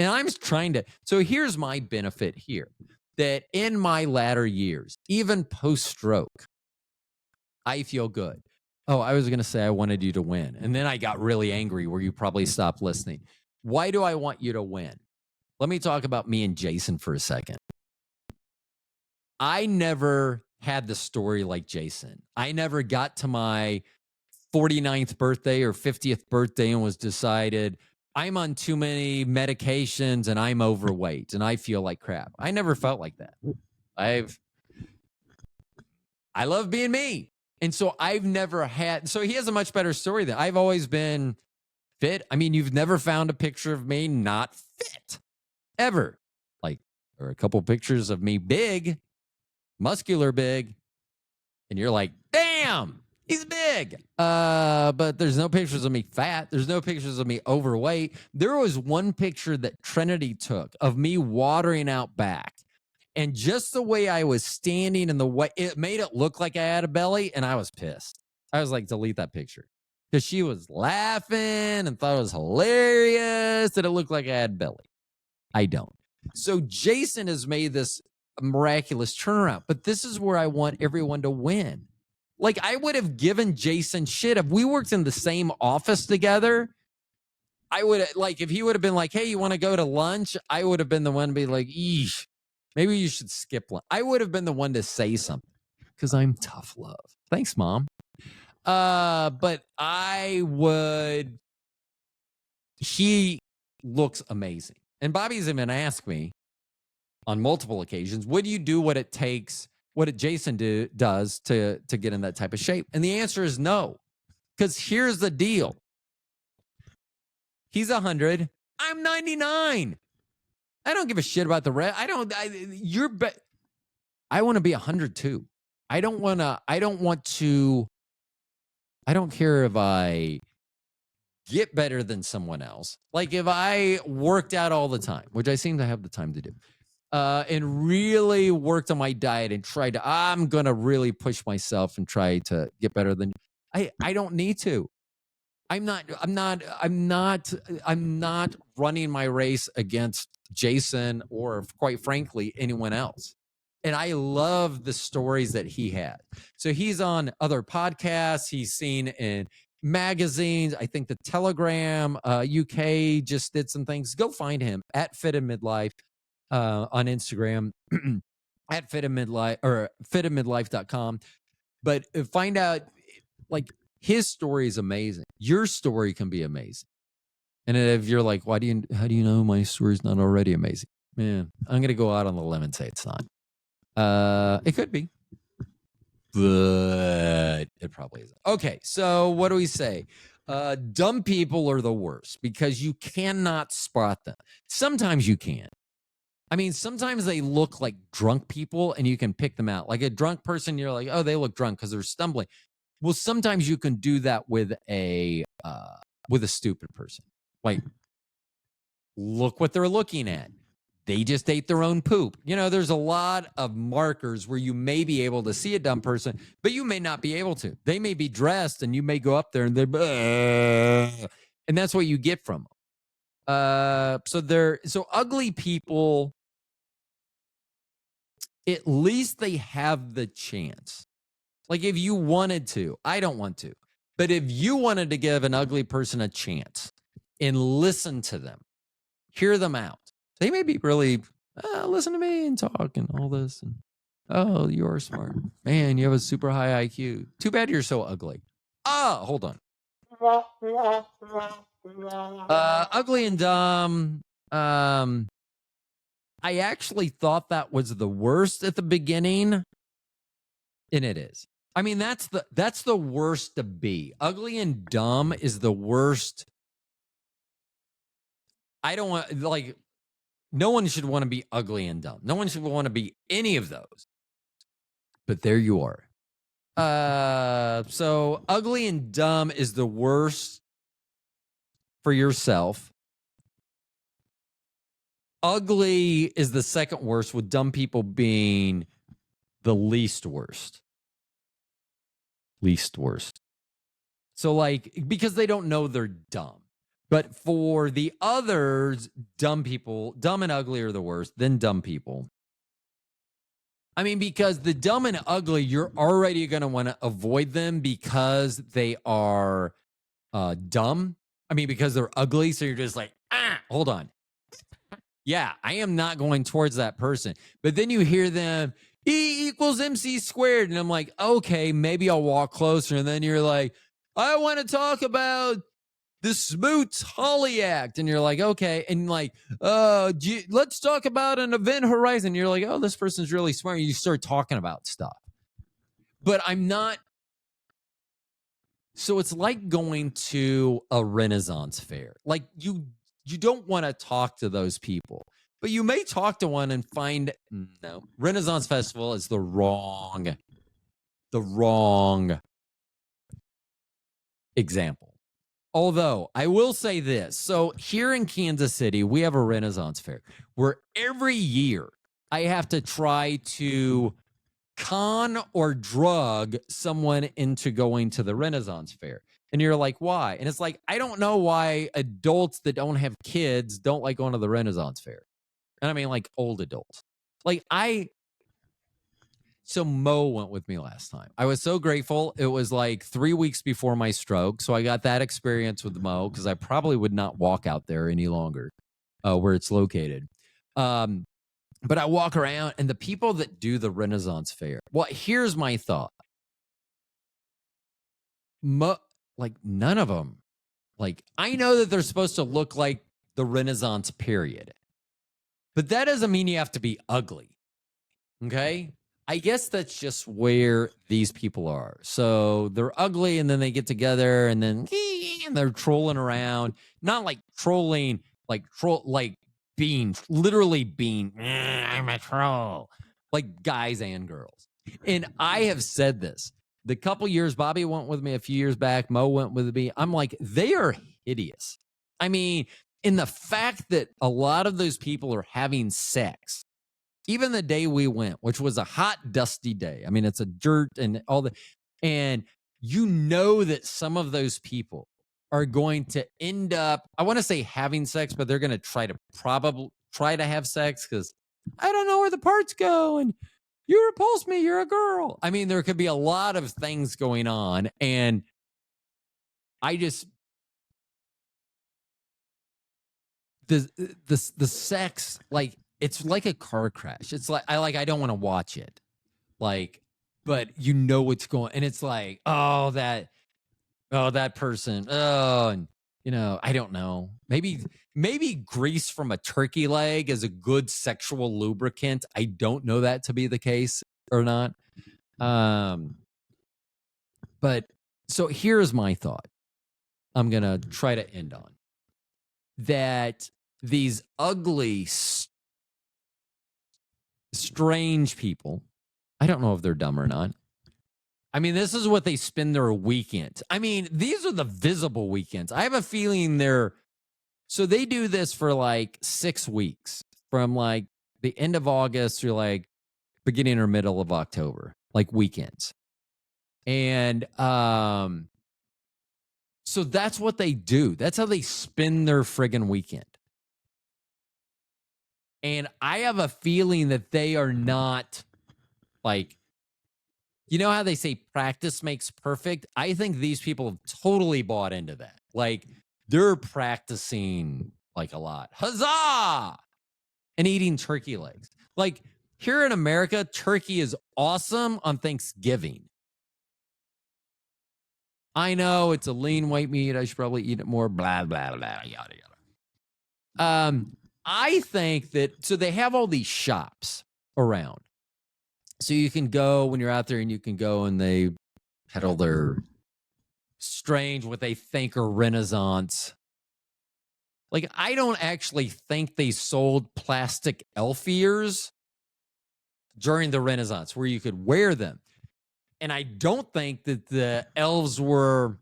And I'm trying to, so here's my benefit here. That in my latter years, even post-stroke, I feel good. Oh, I was going to say I wanted you to win. And then I got really angry where you probably stopped listening. Why do I want you to win? Let me talk about me and Jason for a second. I never had the story like Jason. I never got to my 49th birthday or 50th birthday and was decided, I'm on too many medications and I'm overweight and I feel like crap. I never felt like that. I love being me. And so I've never had, so he has a much better story than I've always been Fit? I mean, you've never found a picture of me not fit ever. Like, there are a couple pictures of me big, muscular big, and you're like, damn, he's big. But there's no pictures of me fat. There's no pictures of me overweight. There was one picture that Trinity took of me watering out back. And just the way I was standing and the way it made it look like I had a belly, and I was pissed. I was like, delete that picture. Because she was laughing and thought it was hilarious that it looked like I had belly. I don't. So Jason has made this miraculous turnaround, but this is where I want everyone to win. Like, I would have given Jason shit if we worked in the same office together. I would, like, if he would have been like, hey, you want to go to lunch? I would have been the one to be like, eesh, maybe you should skip lunch. I would have been the one to say something because I'm tough love. Thanks, Mom. But I would, he looks amazing. And Bobby's even asked me on multiple occasions, would you do what it takes, what Jason does to get in that type of shape? And the answer is no. Because here's the deal. He's 100. I'm 99. I don't give a shit about the rest. I want to be 100 too. I don't care if I get better than someone else. Like if I worked out all the time, which I seem to have the time to do, and really worked on my diet and I'm going to really push myself and try to get better than I don't need to. I'm not running my race against Jason or, quite frankly, anyone else. And I love the stories that he had. So he's on other podcasts. He's seen in magazines. I think the Telegram UK just did some things. Go find him at Fit in Midlife on Instagram, at Fit in Midlife or fitinmidlife.com. But find out, like, his story is amazing. Your story can be amazing. And if you're like, how do you know my story is not already amazing? Man, I'm going to go out on the limb and say it's not. It could be, but it probably isn't. Okay, so what do we say? Dumb people are the worst because you cannot spot them. Sometimes you can. I mean, sometimes they look like drunk people and you can pick them out. Like a drunk person, you're like, oh, they look drunk because they're stumbling. Well, sometimes you can do that with a stupid person. Like, look what they're looking at. They just ate their own poop. You know, there's a lot of markers where you may be able to see a dumb person, but you may not be able to. They may be dressed and you may go up there and they're, and that's what you get from them. So ugly people, at least they have the chance. Like if you wanted to, I don't want to, but if you wanted to give an ugly person a chance and listen to them, hear them out, they may be really, listen to me and talk and all this. And, oh, you are smart. Man, you have a super high IQ. Too bad you're so ugly. Hold on. Ugly and dumb. I actually thought that was the worst at the beginning. And it is. I mean, that's the worst to be. Ugly and dumb is the worst. I don't want, like, no one should want to be ugly and dumb. No one should want to be any of those. But there you are. So ugly and dumb is the worst for yourself. Ugly is the second worst, with dumb people being the least worst. Least worst. So, like, because they don't know they're dumb. But for the others, dumb and ugly are the worst, then dumb people. I mean, because the dumb and ugly, you're already going to want to avoid them because they are dumb. I mean, because they're ugly. So you're just like, hold on. Yeah, I am not going towards that person. But then you hear them, E equals MC squared. And I'm like, okay, maybe I'll walk closer. And then you're like, I want to talk about the Smoots Holly Act. And you're like, okay. And like, let's talk about an Event Horizon. You're like, oh, this person's really smart. You start talking about stuff. But I'm not So it's like going to a Renaissance fair. Like you don't want to talk to those people, but you may talk to one and find no, Renaissance Festival is the wrong example. Although I will say this. So here in Kansas City, we have a Renaissance fair where every year I have to try to con or drug someone into going to the Renaissance fair. And you're like, why? And it's like, I don't know why adults that don't have kids don't like going to the Renaissance fair. And I mean, like old adults. So Mo went with me last time. I was so grateful. It was like 3 weeks before my stroke. So I got that experience with Mo because I probably would not walk out there any longer where it's located. But I walk around and the people that do the Renaissance fair, well, here's my thought. Like none of them, like I know that they're supposed to look like the Renaissance period, but that doesn't mean you have to be ugly. Okay. I guess that's just where these people are. So they're ugly and then they get together and then and they're trolling around, not like trolling, like literally being, I'm a troll, like guys and girls. And I have said this the couple years, Bobby went with me a few years back, Mo went with me. I'm like, they are hideous. I mean, in the fact that a lot of those people are having sex, even the day we went, which was a hot, dusty day. I mean, it's a dirt and all the, and you know that some of those people are going to end up, I want to say having sex, but they're going to try to have sex because I don't know where the parts go and you repulse me, you're a girl. I mean, there could be a lot of things going on, and I just the sex, like it's like a car crash. It's like I don't want to watch it, like, but you know what's going, and it's like that person, and you know, I don't know, maybe grease from a turkey leg is a good sexual lubricant. I don't know that to be the case or not. But so here's my thought. I'm going to try to end on that. These ugly, strange people, I don't know if they're dumb or not. I mean, this is what they spend their weekend. I mean, these are the visible weekends. I have a feeling so they do this for like 6 weeks from like the end of August through like beginning or middle of October, like weekends. And so that's what they do. That's how they spend their friggin' weekend. And I have a feeling that they are not like, you know how they say practice makes perfect? I think these people have totally bought into that. Like they're practicing like a lot. Huzzah! And eating turkey legs. Like here in America, turkey is awesome on Thanksgiving. I know it's a lean white meat. I should probably eat it more. Blah, blah, blah, yada, yada. I think that, so they have all these shops around. So you can go when you're out there and you can go and they peddle their strange, what they think are Renaissance. Like, I don't actually think they sold plastic elf ears during the Renaissance where you could wear them. And I don't think that the elves were,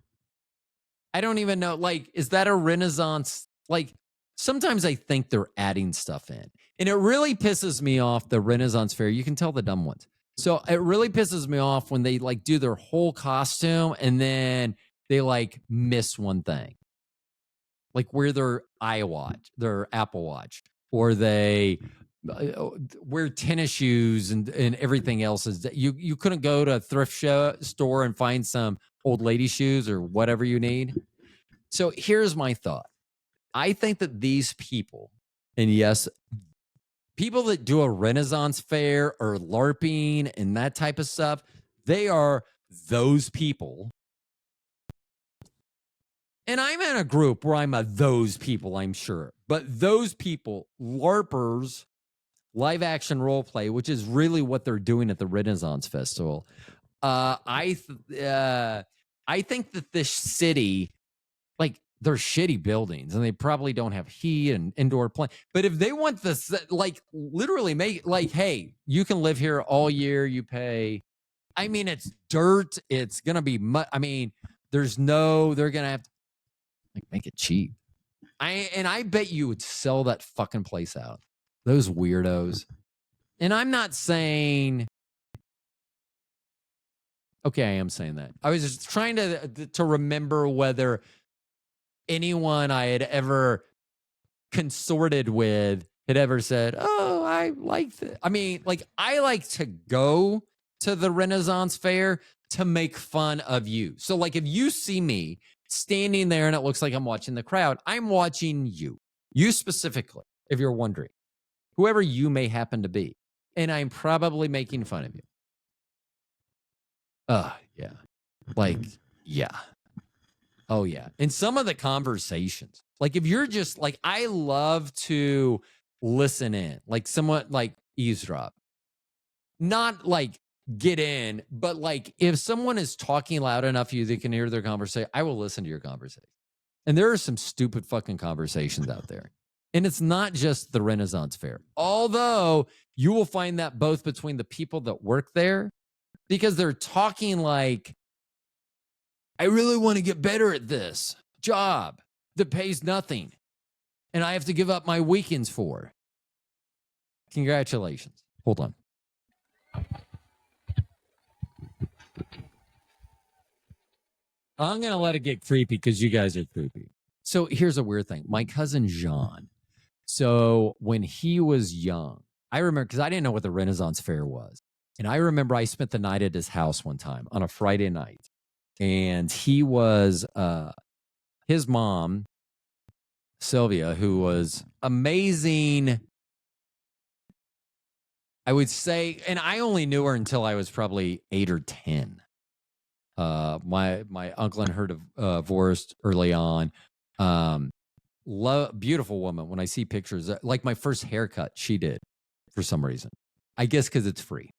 I don't even know, like, is that a Renaissance? Like, sometimes I think they're adding stuff in. And it really pisses me off, the Renaissance fair. You can tell the dumb ones. So it really pisses me off when they like do their whole costume and then they like miss one thing. Like wear their their Apple Watch, or they wear tennis shoes and everything else. Is you couldn't go to a thrift store and find some old lady shoes or whatever you need. So here's my thought. I think that these people, and yes, people that do a Renaissance fair or LARPing and that type of stuff, they are those people. And I'm in a group where I'm those people, I'm sure. But those people, LARPers, live action role play, which is really what they're doing at the Renaissance Festival. I think that this city, like, they're shitty buildings and they probably don't have heat and indoor play. But if they want this, like, literally make, like, hey, you can live here all year. You pay. I mean, it's dirt. It's going to be I mean, they're going to have to, like, make it cheap. I bet you would sell that fucking place out. Those weirdos. And I'm not saying, okay, I am saying that. I was just trying to remember whether anyone I had ever consorted with had ever said, oh, I like that. I mean, like, I like to go to the Renaissance Fair to make fun of you. So, like, if you see me standing there and it looks like I'm watching the crowd, I'm watching you specifically, if you're wondering, whoever you may happen to be. And I'm probably making fun of you. Yeah. Like, yeah. Oh, yeah. And some of the conversations, like, if you're just like, I love to listen in, like, somewhat like eavesdrop, not like get in, but like, if someone is talking loud enough you can hear their conversation, I will listen to your conversation. And there are some stupid fucking conversations out there. And it's not just the Renaissance Fair, although you will find that both between the people that work there, because they're talking like, I really want to get better at this job that pays nothing and I have to give up my weekends for. Congratulations. Hold on. I'm going to let it get creepy because you guys are creepy. So here's a weird thing. My cousin Jean. So when he was young, I remember, because I didn't know what the Renaissance Fair was. And I remember I spent the night at his house one time on a Friday night. And he was, his mom, Sylvia, who was amazing, I would say, and I only knew her until I was probably 8 or 10. My uncle and her divorced early on. Beautiful woman. When I see pictures, like my first haircut, she did for some reason. I guess because it's free.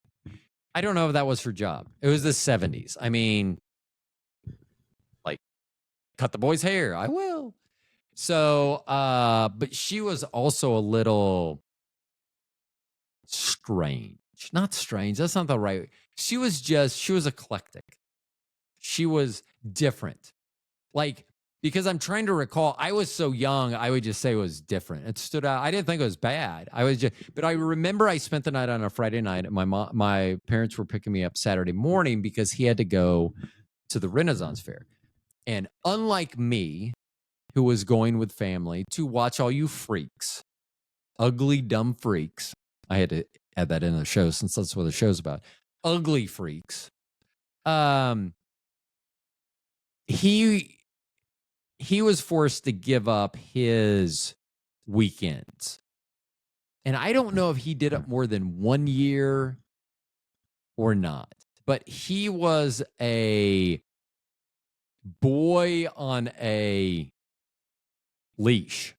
I don't know if that was her job. It was the 70s. I mean, like, cut the boy's hair. I will. So, but she was also a little strange. Not strange. That's not the right. She was eclectic. She was different. Like, because I'm trying to recall, I was so young, I would just say it was different. It stood out. I didn't think it was bad. But I remember I spent the night on a Friday night, and my parents were picking me up Saturday morning because he had to go to the Renaissance Fair. And unlike me, who was going with family to watch all you freaks, ugly, dumb freaks. I had to add that in the show since that's what the show's about. Ugly freaks. He was forced to give up his weekends. And I don't know if he did it more than 1 year or not. But he was a boy on a leash,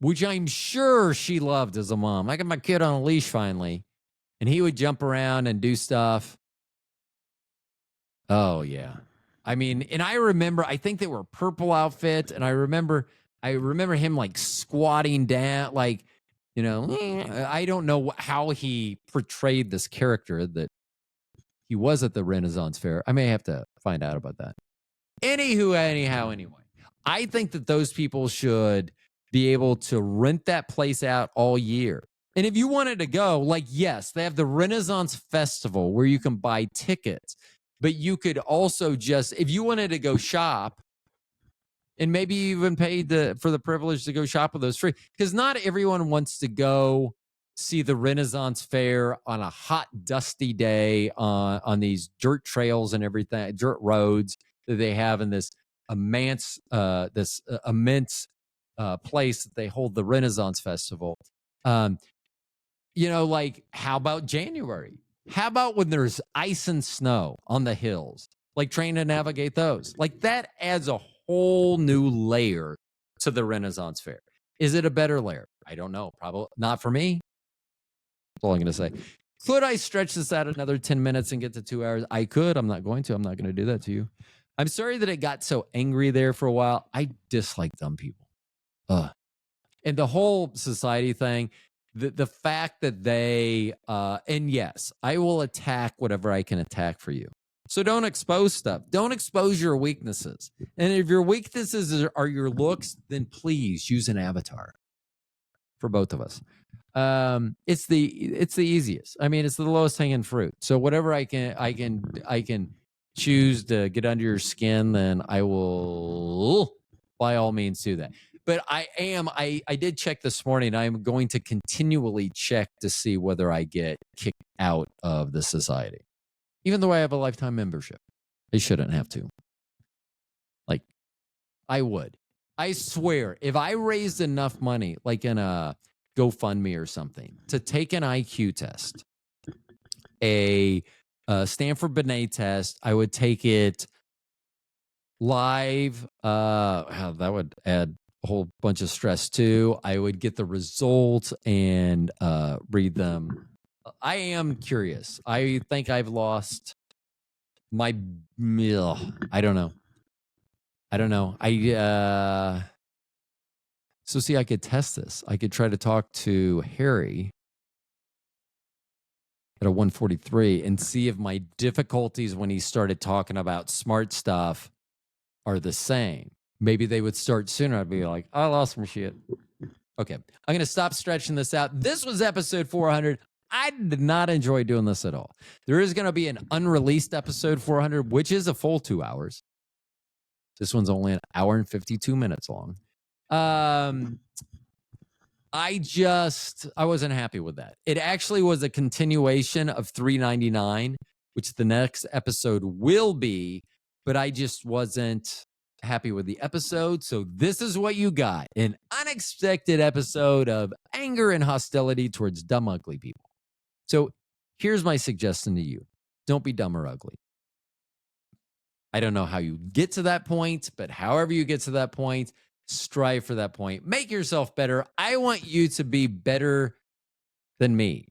which I'm sure she loved as a mom. I got my kid on a leash finally. And he would jump around and do stuff. Oh, yeah. I mean, and I remember, I think they were purple outfits. And I remember him like squatting down, like, you know, I don't know how he portrayed this character that he was at the Renaissance Fair. I may have to find out about that. Anyhow, anyway, I think that those people should be able to rent that place out all year. And if you wanted to go, like, yes, they have the Renaissance Festival where you can buy tickets, but you could also just, if you wanted to go shop, and maybe even paid for the privilege to go shop with those free, because not everyone wants to go see the Renaissance Fair on a hot, dusty day on these dirt trails and everything, dirt roads that they have in this immense place that they hold the Renaissance Festival. You know, like, how about January? How about when there's ice and snow on the hills? Like, trying to navigate those. Like, that adds a whole new layer to the Renaissance Fair. Is it a better layer? I don't know. Probably not for me. That's all I'm going to say. Could I stretch this out another 10 minutes and get to 2 hours? I could. I'm not going to. I'm not going to do that to you. I'm sorry that it got so angry there for a while. I dislike dumb people. And the whole society thing, the fact that they, and yes, I will attack whatever I can attack for you. So don't expose stuff. Don't expose your weaknesses. And if your weaknesses are your looks, then please use an avatar for both of us. It's the easiest. I mean, it's the lowest hanging fruit. So whatever I can choose to get under your skin, then I will by all means do that. But I did check this morning. I'm going to continually check to see whether I get kicked out of the society. Even though I have a lifetime membership. I shouldn't have to. Like, I would. I swear, if I raised enough money, like in a GoFundMe or something, to take an IQ test, a Stanford Binet test, I would take it live. That would add a whole bunch of stress too. I would get the results and read them. I am curious. I think I've lost my I don't know. So see, I could test this. I could try to talk to Harry at a 143 and see if my difficulties when he started talking about smart stuff are the same. Maybe they would start sooner. I'd be like, I lost some shit. Okay. I'm going to stop stretching this out. This was episode 400. I did not enjoy doing this at all. There is going to be an unreleased episode 400, which is a full 2 hours. This one's only an hour and 52 minutes long. I wasn't happy with that. It actually was a continuation of 399, which the next episode will be, but I just wasn't happy with the episode. So this is what you got, an unexpected episode of anger and hostility towards dumb, ugly people. So here's my suggestion to you. Don't be dumb or ugly. I don't know how you get to that point, but however you get to that point, strive for that point. Make yourself better. I want you to be better than me.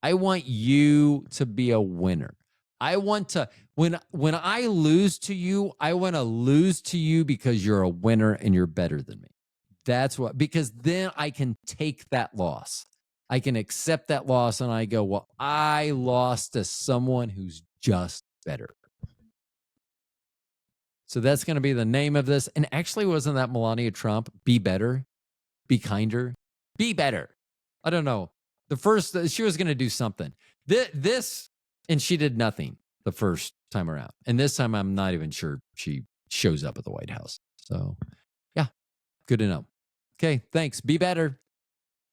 I want you to be a winner. I want to, when I lose to you, I want to lose to you because you're a winner and you're better than me. That's what, because then I can take that loss. I can accept that loss and I go, well, I lost to someone who's just better. So that's going to be the name of this. And actually, wasn't that Melania Trump? Be better, be kinder, be better. I don't know. The first, she was going to do something. This, and she did nothing the first time around. And this time, I'm not even sure she shows up at the White House. So, yeah, good to know. Okay, thanks. Be better.